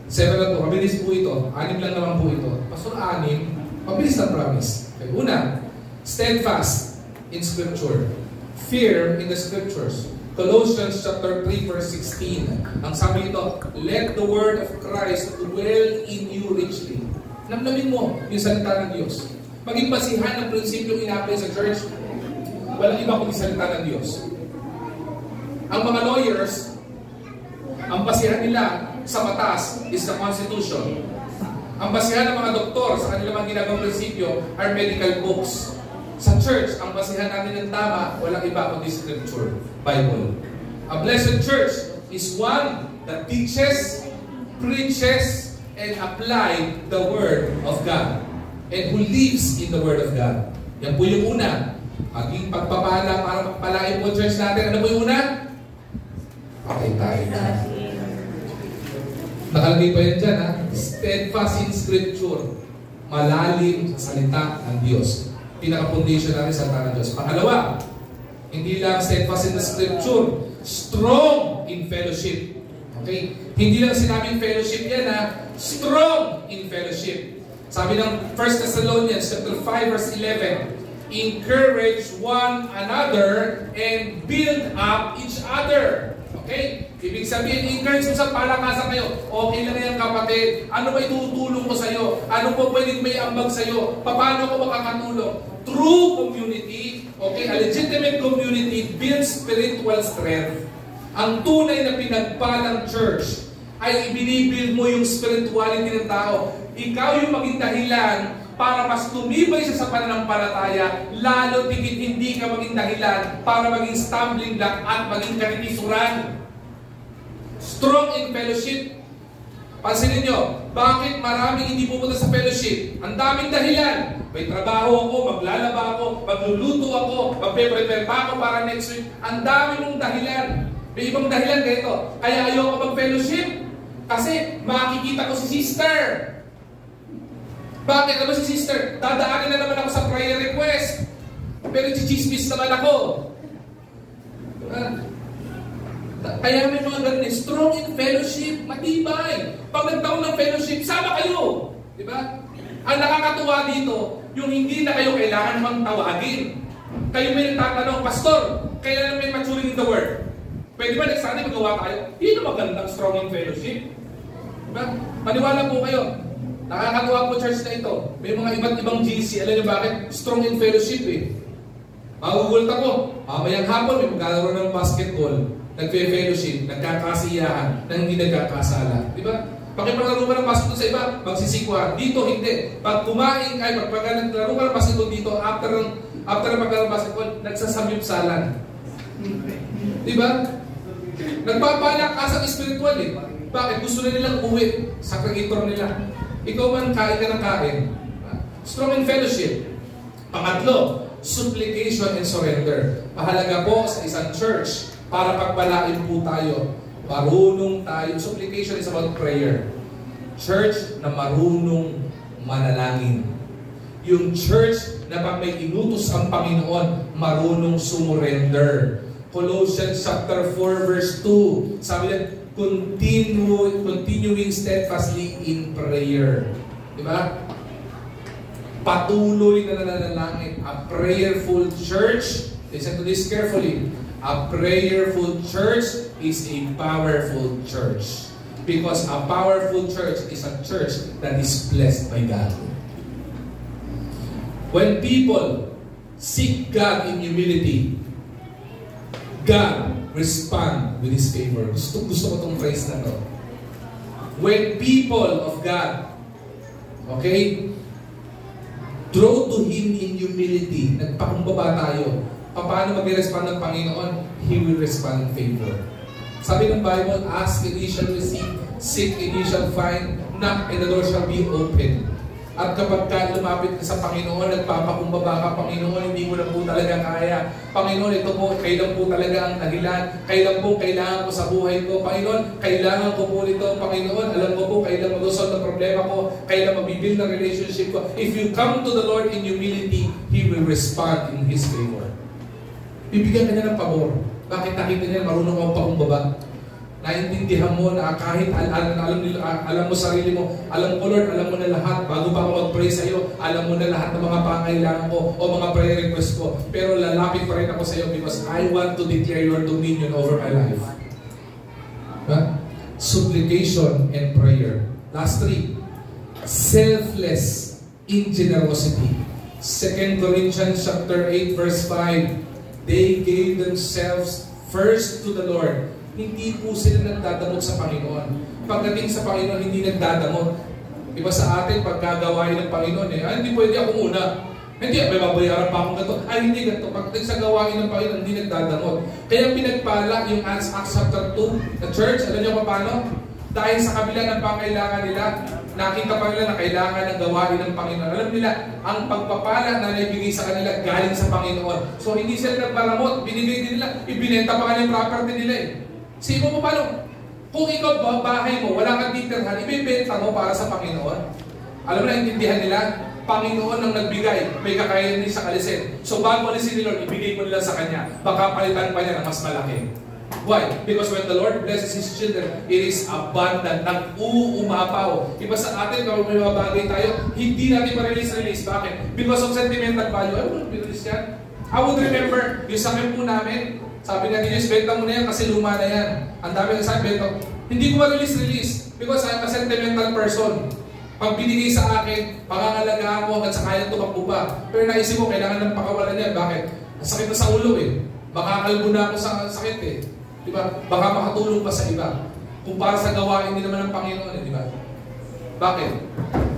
7 na po. Mabilis po ito. 6 lang naman po ito. Pastor, 6. Mabilis na promise. Okay. Una, steadfast in Scripture. Fear in the Scriptures. Colossians chapter 3 verse 16. Ang sabi nito, let the word of Christ dwell in you richly. Namnamin mo yung salita ng Diyos. Maging basihan ng prinsipyo ina-apply sa church. Walang iba kundi salita ng Diyos. Ang mga lawyers, ang basihan nila sa batas is the Constitution. Ang basihan ng mga doktor sa kanilang mga ginagawang prinsipyo are medical books. Sa church, ang basihan natin ng tama, walang iba kundi Scripture, Bible. A blessed church is one that teaches, preaches, and apply the Word of God. And who lives in the Word of God. Yan po yung una. Maging pagpapala para magpalain po church natin. Ano po yung una? Okay tayo. Nakalagay pa yan dyan ha. Steadfast in Scripture. Malalim sa salita ng Diyos. Pinaka-foundation natin sa salita ng Diyos. Pangalawa, hindi lang steadfast in the Scripture. Strong in fellowship. Okay? Hindi lang sinabing fellowship yan ha. Strong in fellowship. Sabi ng 1 Thessalonians chapter 5 verse 11, encourage one another and build up each other. Okay? Ibig sabihin, encourage mo sa palakasan kayo. Okay lang yan kapatid. Ano ba itutulong ko sa'yo? Ano po pwedeng may ambag sa'yo? Paano ko makakatulong? True community, okay, a legitimate community builds spiritual strength. Ang tunay na pinagpalang church ay ibinibuild mo yung spirituality ng tao. Ikaw yung maging dahilan para mas tumibay siya sa pananampalataya, lalo tigit hindi ka maging dahilan para maging stumbling block at maging karitisuran. Strong in fellowship. Pansinin nyo, bakit maraming hindi pupunta sa fellowship? Ang daming dahilan. May trabaho ako, maglalaba ako, magluluto ako, magpe-prepare pa ako para next week. Ang dami mong dahilan. May ibang dahilan ganito. Kaya ayoko mag-fellowship. Kasi makikita ko si sister. Bakit? Ano si sister? Dadaanin na naman ako sa prayer request. Pero chichismis naman ako. Kaya may mga ganun, strong in fellowship, matibay. Pag nagtaon ng fellowship, sama kayo. Di ba? Ang nakakatuwa dito, yung hindi na kayo kailangan mang tawagin. Kayo may nagtatanong, Pastor, kailan may maturing in the word? Pwede ba next Sunday magawa tayo? Yun ang magandang strong in fellowship. Diba? Maniwala po kayo. Nakakatuwa po church na ito. May mga iba't ibang GC. Alam niyo bakit? Strong in fellowship eh. Magugulat ako. Mamayang hapon may maglalaro ng basketball. Nagfe-fellowship. Nagkakasiyahan. Nang hindi nagkakasala. Diba? Pakipaglaro ka ng basketball sa iba, magsisikwa. Dito hindi. Pag kumain kayo, pag naglaro ka ng basketball dito, after ng maglaro ng basketball, nagsasamyupsalan. Diba? Nagpapalak ka sa spiritual eh. Bakit? Gusto na nilang uwi sa creator nila. Ikaw man, kain ka ng kain. Strong in fellowship. Pangatlo, supplication and surrender. Mahalaga po sa isang church para pagpalain po tayo. Marunong tayo. Supplication is about prayer. Church na marunong manalangin. Yung church na pag may inutos ang Panginoon, marunong sumurrender. Colossians chapter 4 verse 2. Sabi niya, continuing steadfastly in prayer. Diba? Patuloy na nananalangin. A prayerful church, listen to this carefully, a prayerful church is a powerful church. Because a powerful church is a church that is blessed by God. When people seek God in humility, God respond with His favor. Gusto ko itong phrase na to. When people of God, okay, draw to Him in humility, nagpakumbaba tayo, paano mag-respond ng Panginoon? He will respond in favor. Sabi ng Bible, ask and ye shall receive, seek and ye shall find, knock and the door shall be open. At kapag ka lumapit ka sa Panginoon, nagpapakumbaba ka, Panginoon, hindi mo na po talaga kaya. Panginoon, ito po, kailan po talaga ang dahilan. Kailan po kailangan ko sa buhay ko. Panginoon, kailangan ko po nito. Panginoon, alam mo po, kailan mag-solve ang problema ko. Kailan mabibuild ang relationship ko. If you come to the Lord in humility, He will respond in His favor. Bibigyan ka niya ng pabor. Bakit nakita niya marunong akong pakumbaba? Naintindihan mo na kahit alam mo sarili mo, alam ko Lord, alam mo na lahat. Bago pa ako mag-pray sa iyo, alam mo na lahat ng mga pangailangan ko o mga prayer request ko. Pero lalapit pa rin ako sa iyo because I want to declare your dominion over my life. Supplication and prayer. Last three. Selfless in generosity. 2 Corinthians chapter 8 verse 5. They gave themselves first to the Lord. Hindi po sila nagdadamot sa Panginoon. Pagdating sa Panginoon, hindi nagdadamot. Iba sa atin, pagkagawain ng Panginoon, hindi pwede ako muna. Hindi, may babayaran pa akong gato. Hindi gato. Pagdating sa gawain ng Panginoon, hindi nagdadamot. Kaya pinagpala yung Acts chapter 2, the church, alam niyo paano? Dahil sa kabila ng pangailangan nila, nakita pa nila na kailangan ng gawain ng Panginoon. Alam nila, ang pagpapala na naibigay sa kanila galing sa Panginoon. So hindi sila nagparamot, binigay din nila, ibinenta pa kanila yung property nila eh. Sino mo paano? Kung ikaw bahay mo, wala kang titirhan, ibibenta mo para sa Panginoon. Alam mo na, intindihan nila, Panginoon ang nagbigay, may kakayanan din sa kalisin. So bago alisin ni Lord, ibigay mo nila sa Kanya. Baka palitan pa niya ng mas malaki. Why? Because when the Lord blesses His children, it is abundant, nag-uumapaw. Iba sa atin, kapag may mga bagay tayo, hindi natin ma-release. Bakit? Because of sentimental value. I wouldn't release yan. I would remember, yung sakin po namin, sabi nga Diyos, benta mo na yan kasi luma na yan. Ang dami ng sabi, benta. Hindi ko ma-release because I'm a sentimental person. Pag binigay sa akin, pangangalagaan ko hanggang sa kaya tumakbo pa. Pero naisip ko, kailangan ng pakawalan yan. Bakit? Sakit na sa ulo eh. Baka kalbo na ako sa sakit eh. Diba? Baka makatulong pa sa iba. Kung para sa gawain din naman ng Panginoon eh, diba? Bakit?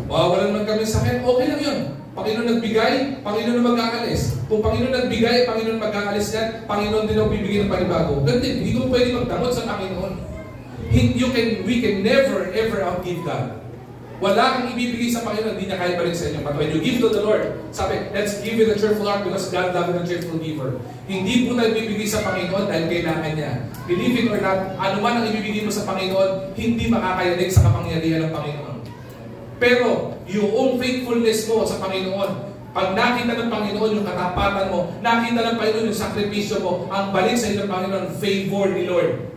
Mawawalan man kami sa sakit, okay lang yun. Panginoon nagbigay, Panginoon na mag-aalis. Kung Panginoon nagbigay, Panginoon mag-aalis yan, Panginoon din ang bibigyan ng panibago. Ganun din, hindi ko pwede magdamot sa Panginoon. We can never, ever outgive God. Wala kang ibibigay sa Panginoon, hindi niya kaya pa rin sa inyo. But when you give to the Lord, sabi, let's give with a cheerful heart because God loves a cheerful giver. Hindi po tayo bibigay sa Panginoon dahil kailangan niya. Believe it or not, ano man ang ibibigay mo sa Panginoon, hindi makakayanig sa kapangyarihan ng Panginoon. Pero, yung faithfulness mo sa Panginoon. Pag nakita ng Panginoon yung katapatan mo, nakita ng Panginoon yung sakripisyo mo, ang balik sa inyo ng Panginoon, favor ni Lord.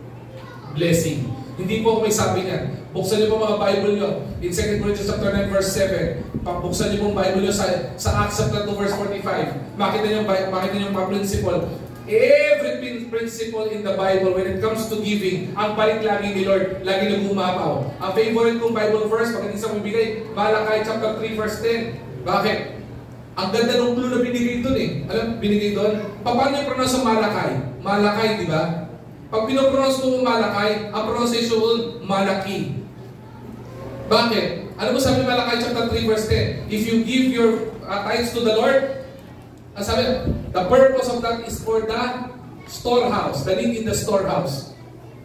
Blessing. Hindi po ako may sabi niyan. Buksan niyo po mga Bible niyo. In 2 Corinthians chapter 9 verse 7. Buksan niyo po ang Bible niyo sa Acts chapter 2 verse 45. Makita niyo yung principle. Every principle in the Bible when it comes to giving, ang balik lagi ni Lord, lagi nag-umapaw. Ang favorite kong Bible verse, pag isang bibigay, Malachi chapter 3 verse 10. Bakit? Ang ganda ng clue na binigay doon eh. Alam, binigay doon? Paano yung pronounce ng Malakay? Malakay, di ba? Pag pinopronounce mo Malakay, ang pronunciation mo, Malaki. Bakit? Ano mo sabi Malakay chapter 3 verse 10? If you give your tithes to the Lord, sabi, the purpose of that is for the storehouse, the need in the storehouse.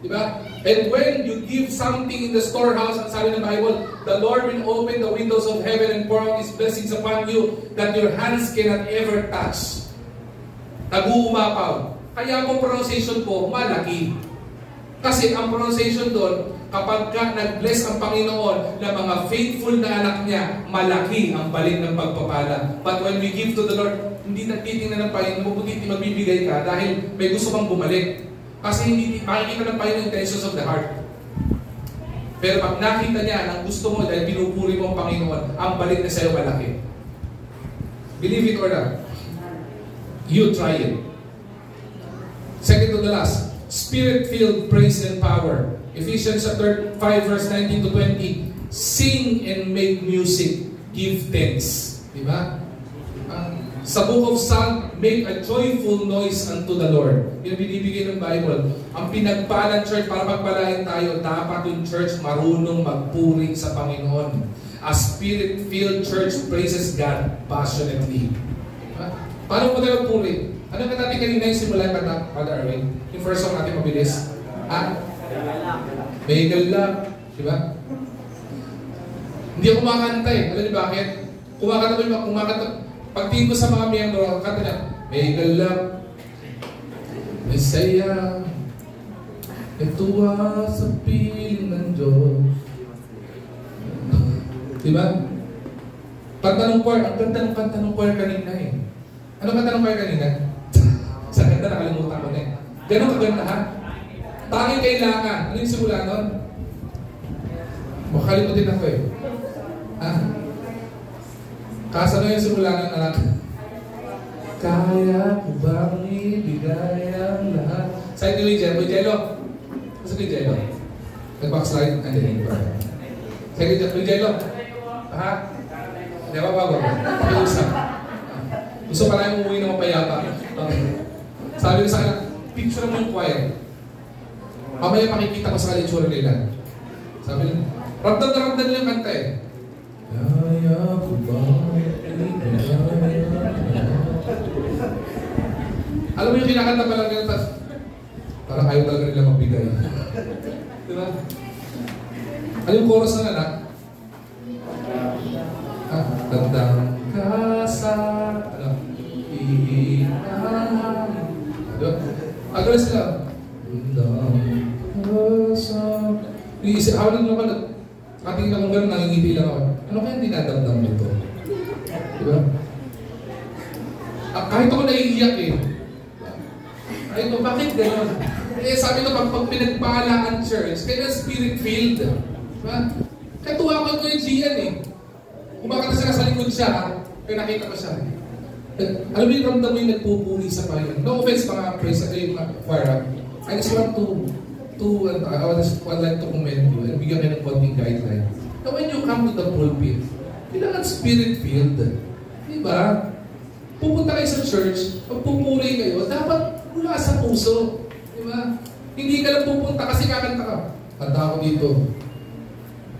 Diba? And when you give something in the storehouse, ang sabi ng Bible, the Lord will open the windows of heaven and pour out His blessings upon you that your hands cannot ever touch. Nag-uumapaw. Kaya ang pronunciation po, malaki. Kasi ang pronunciation doon, kapag ka nag-bless ang Panginoon na mga faithful na anak niya, malaki ang balik ng pagpapala. But when we give to the Lord, hindi nagtitingnan ng Panginoon, mabuti magbibigay ka dahil may gusto kang bumalik. Kasi hindi makikita ng Panginoon intentions of the heart. Pero pag nakita niya ang gusto mo dahil pinupuri mo ang Panginoon, ang balik na sa'yo malaki. Believe it or not, you try it. Second to the last, Spirit-filled praise and power. Ephesians chapter 5 verse 19 to 20. Sing and make music. Give thanks. Diba? Sa book of Psalm, make a joyful noise unto the Lord. Yung binibigay ng Bible. Ang pinagpalang church, para magpalain tayo, dapat yung church marunong magpuri sa Panginoon. A Spirit-filled church praises God passionately. Diba? Paano mo tayo magpuri? Ano ka natin kanina yung simulan kata, Father Arwin? Yung first song natin mabilis. May galak. Diba? Hindi ako kumakanta eh. Alam niyo bakit? Kumakanta. Pagtingin ko sa mga miyembro, kanta niya, may galak, may saya, may tuwa sa piling ng Diyos. Diba? Kanta ng choir, ang ganda ng kanta ng choir kanina eh. Ano kanta ng choir kanina? Sa ganda, nakalimutan ko na eh. Ganun kaganda ha? Tanging kailangan. Ano yung simula nun? Makalimutin ako eh. Ha? Kasano yung simula ng anak? Kaya ko bang ibigay ang lahat? Saan yung Jello? Jello? Saan yung Jello? Nag-backslide? Andin ba? Saan yung Jello? Ha? Hindi ba bago? Pakiusap. Gusto pa lang umuwi ng mapayapa. Sabi ko sa akin, picture mo yung choir. Mamaya makikita ko sa kalitsura nila. Sabi nila, ramdam na ramdam nila yung kanta eh. Kaya ko ba? Alam mo yung kinakanta pa lang nila, parang ayaw talaga nila magbigay. Diba? Ano yung chorus ng anak? Tandang ka sa iinang. Diba? Agad sila. Tandang ka sa iisip. Ako lang naman, katingin akong gano'n, nangingiti lang ako. Ano kaya dinadamdam nito? Diba? Kahit ako naiiyak eh. Kahit ako, bakit gano'n? Eh, sabi ko, pag pinagpala ang church, kaya spirit-filled. Diba? Kaya tuwa ko yung Gian eh. Kumakata siya sa likod siya, kaya nakita ko siya. Alam mo yung ramdam mo yung nagpupuli sa Panginoon. No offense mga praise at yung choir. I just want I would like to commend you and bigyan kayo ng konting guideline. Now when you come to the pulpit, kailangan spirit-filled. Diba? Pupunta kayo sa church, pagpupuri kayo, dapat mula sa puso. Diba? Hindi ka lang pupunta kasi kakanta ka. Kanta ako dito.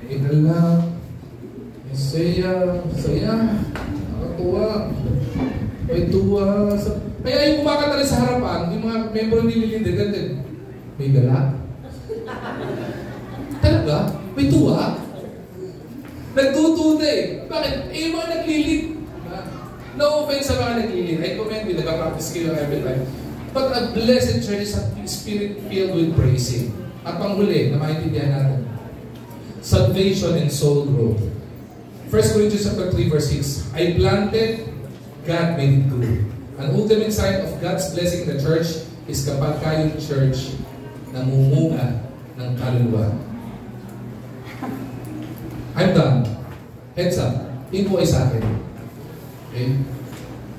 Inala, saya, nakatuwa, may tuwa. Kaya yung kumakanta rin sa harapan, yung mga membro ni Melinda, ganyan. May galak. Talaga? May tuwa? Nagtutuwa eh. Bakit? Eh, yung mga naglilid. No offense sa mga naglilid. I commend you, nag-practice kayo every time. But a blessed church is a spirit filled with praising. At panghuli, na maintindihan natin. Salvation and soul growth. 1 Corinthians chapter 3 verse 6, I planted, God made it grow. An ultimate sign of God's blessing in the church is kapag kayong church namumunga ng kaluluwa. I'm done. Heads up. Info ay sa akin. Okay?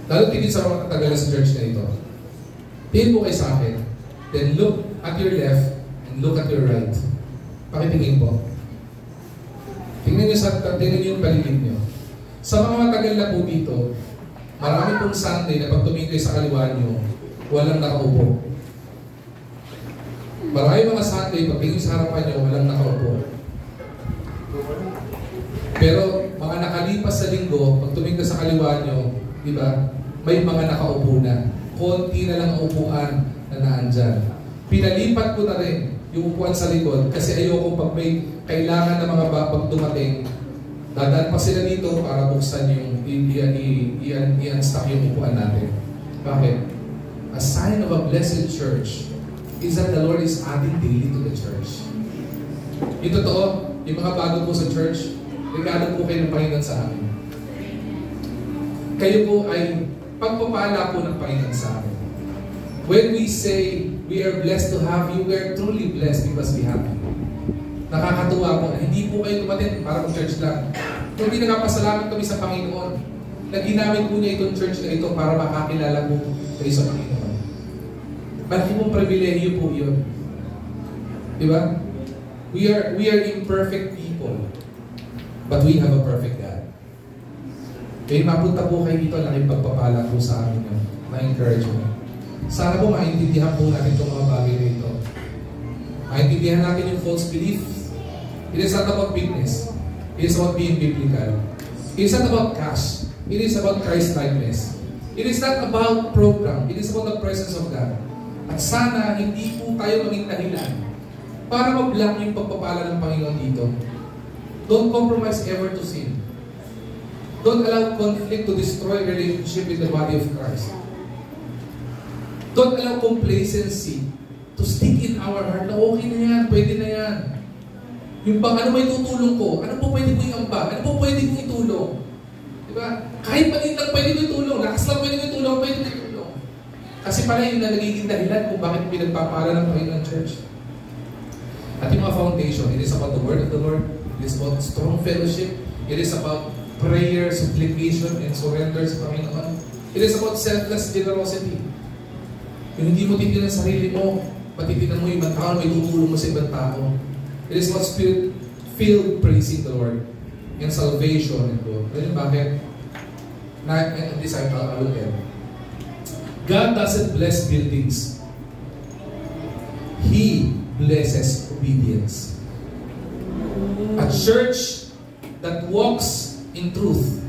Lalo tingin sa mga katagalan sa church na ito. Info ay sa akin. Then look at your left and look at your right. Pakitingin po. Tingnan niyo yung paligid niyo. Sa mga matagal na po dito, marami pong Sunday na pag tumingin kayo sa kaliwa niyo, walang nakaupo. Marami mga Sunday, pag tingin sa harapan niyo, walang nakaupo. Pero mga nakalipas sa linggo, pag tumingin ka sa kaliwa niyo, di ba, may mga nakaupo na. Konti na lang ang upuan na naandyan. Pinalipat ko na rin yung upuan sa likod kasi ayoko pag may kailangan ng mga pag dumating, dadaan pa sila dito para buksan yung i-unstock yung upuan natin. Bakit? A sign of a blessed church is that the Lord is adding daily to the church. Yung totoo, yung mga bago po sa church, regalo po kayo ng Panginoon sa amin. Kayo po ay pagpapala po ng Panginoon sa amin. When we say we are blessed to have you, we are truly blessed because we have you. Nakakatuwa po na hindi po kayo tumatin para kung church lang. Kundi nagpapasalamat kami sa Panginoon na ginamit po niya itong church na ito para makakilala po kayo sa Panginoon. Malaki pong pribilehiyo po yun. Diba? We are imperfect people, but we have a perfect God. Kaya mapunta po kayo dito, laking pagpapala po sa amin yun. Ma-encourage mo. Sana po maintindihan po natin itong mga bagay na ito. Maintindihan natin yung false beliefs. It is not about bigness. It is about being biblical. It is not about cash. It is about Christ-likeness. It is not about program. It is about the presence of God. At sana hindi po tayo maging dahilan para mag-block yung pagpapala ng Panginoon dito. Don't compromise ever to sin. Don't allow conflict to destroy relationship with the body of Christ. Don't allow complacency to stick in our heart na okay na yan, pwede na yan. Yung bang ano may tutulong ko? Ano po pwede ko iambag? Ano po pwede ko itulong? Diba? Kahit maliit lang pwede ko itulong. Lakas lang pwede ko itulong, pwede ko itulong. Kasi pala yung nagiging dahilan kung bakit pinagpapala ng Panginoon Church. At yung mga foundation, it is about the Word of the Lord. It is about strong fellowship. It is about prayer, supplication, and surrender sa Panginoon. It is about selfless generosity. Yung hindi mo titinan sa sarili mo, patitinan mo yung ibang tao, may tutulong mo sa ibang tao. It is about spirit-filled praising the Lord and salvation and God. Alam bakit? And disciple, I will tell. God doesn't bless buildings. He blesses obedience. A church that walks in truth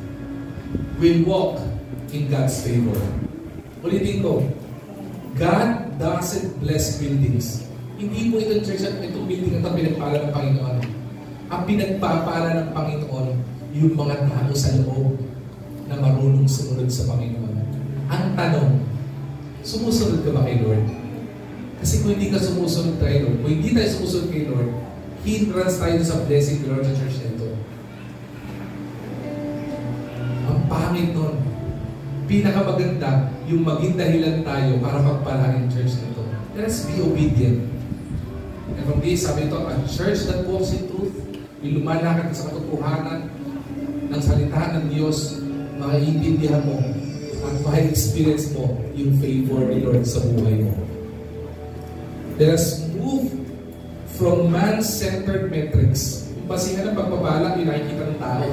will walk in God's favor. Ulitin ko, God doesn't bless buildings. Hindi po itong church at itong building at ang pinagpala ng Panginoon. Ang pinagpapala ng Panginoon, yung mga tao sa loob na marunong sumunod sa Panginoon. Ang tanong, sumusunod ka ba kay Lord? Kasi kung hindi ka sumusunod kay Lord, kung hindi tayo sumusunod kay Lord, hindrance tayo sa blessing the Lord sa church na ito. Ang pangit nun. Pinakamaganda yung maging dahilan tayo para magpalain church na ito. Let's be obedient. And from this, sabi ito, a church that walks in truth, yung lumalakad sa katotohanan ng salita ng Diyos, maiintindihan mo at ma-experience mo yung favor ni Lord sa buhay mo. Let us move from man-centered metrics. Yung basihan ng pagpapala, yung nakikita ng tao.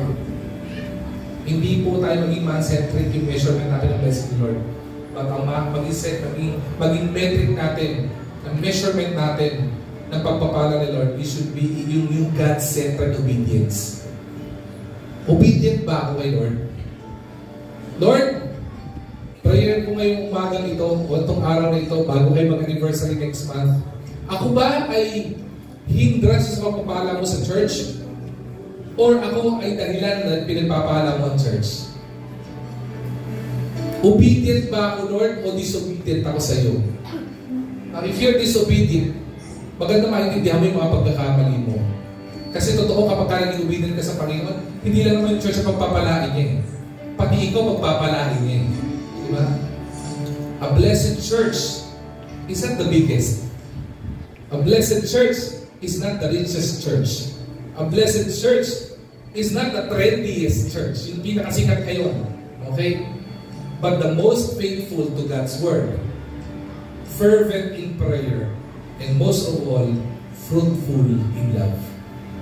Hindi po tayo maging man-centric yung measurement natin ng blessing Lord. But ang maging metric natin, ang measurement natin ng pagpapala ni Lord, it should be yung God-centered obedience. Obedient ba ako kay Lord? Lord, prayer ko ngayong umagang ito, o itong araw na ito, bago kayo mag-anniversary next month, ako ba ay hindrance sa pagpapala mo sa church? Or ako ay dahilan na pinagpapala mo ang church? Obedient ba ako, Lord, o disobedient ako sa iyo? If you're disobedient, maganda maintindihan mo yung mga pagkakamali mo. Kasi totoo kapag ka naging obedient ka sa Panginoon, hindi lang naman yung church ang pagpapalain niya. Pati ikaw pagpapalain niya. Diba? A blessed church is not the biggest. A blessed church is not the richest church. A blessed church is not the trendiest church. Yung pinakasikat ngayon. Okay? But the most faithful to God's Word. Fervent in prayer. And most of all, fruitful in love.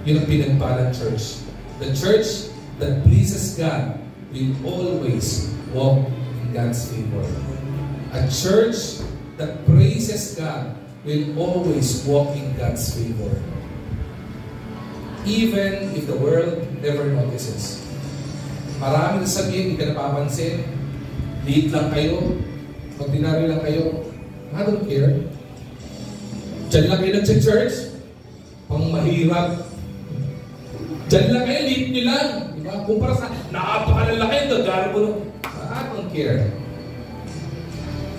Yun ang pinagpalang church. The church that pleases God will always walk in God's favor. A church that praises God will always walk in God's favor. Even if the world never notices. Maraming sabihin, hindi ka napapansin. Liit lang kayo. Ordinary lang kayo. I don't care. Diyan lang kayo nag-church. Pang mahirap. Diyan lang kayo, liit nyo lang. Diba? Kumpara sa napakalalaki, gagaro ko. I don't care.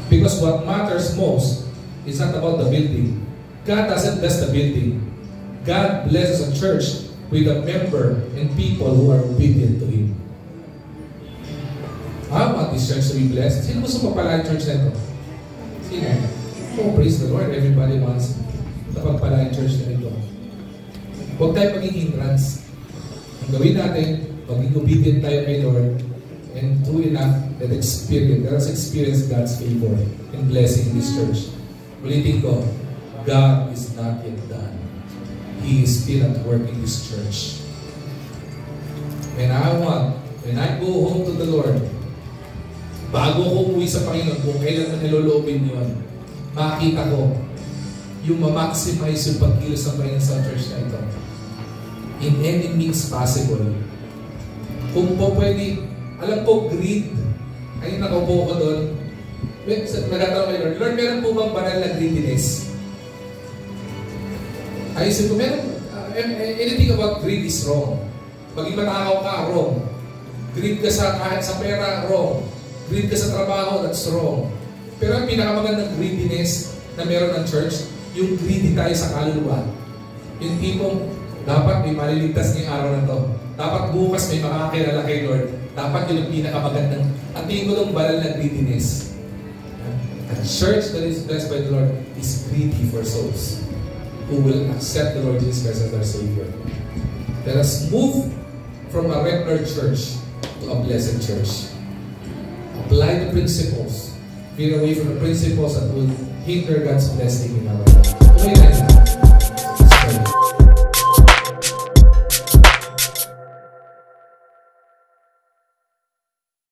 Because what matters most is not about the building. God doesn't bless the building. God blesses a church with a member and people who are obedient to Him. I want this church to be blessed. Sino gusto mapala yung church na ito? Sino? Oh, praise the Lord. Everybody wants na pagpala yung church na ito. Huwag tayo maging hindrance. Ang gawin natin, maging obedient tayo kay Lord, and true enough, let us experience God's favor and blessing in this church. Ulitin ko, God is not yet done. He is still at work in this church. When I go home to the Lord, bago ko umuwi sa Panginoon, kung kailan na niloloobin yun, makita ko yung ma-maximize yung pagkilos ng Panginoon sa church na ito. In any means possible. Kung po pwede, alam ko, greed. Ayun, nakaupo ko doon. Nagatawa kay Lord, Lord, meron po bang banal na greediness? Ayusin ko, meron, anything about greed is wrong. Maging matakaw ka, wrong. Greed ka kahit sa pera, wrong. Greed ka sa trabaho, that's wrong. Pero ang pinakamagandang greediness na meron ng church, yung greedy tayo sa kaluluwa. Yung tipong, dapat may maliligtas ngayong araw na to. Dapat bukas may makakilala kay Lord. Dapat yun ang pinakamagandang at tingin ko ng banal na greediness. A church that is blessed by the Lord is greedy for souls who will accept the Lord Jesus Christ as their Savior. Let us move from a regular church to a blessed church. Apply the principles. Veer away from the principles that will hinder God's blessing in our life.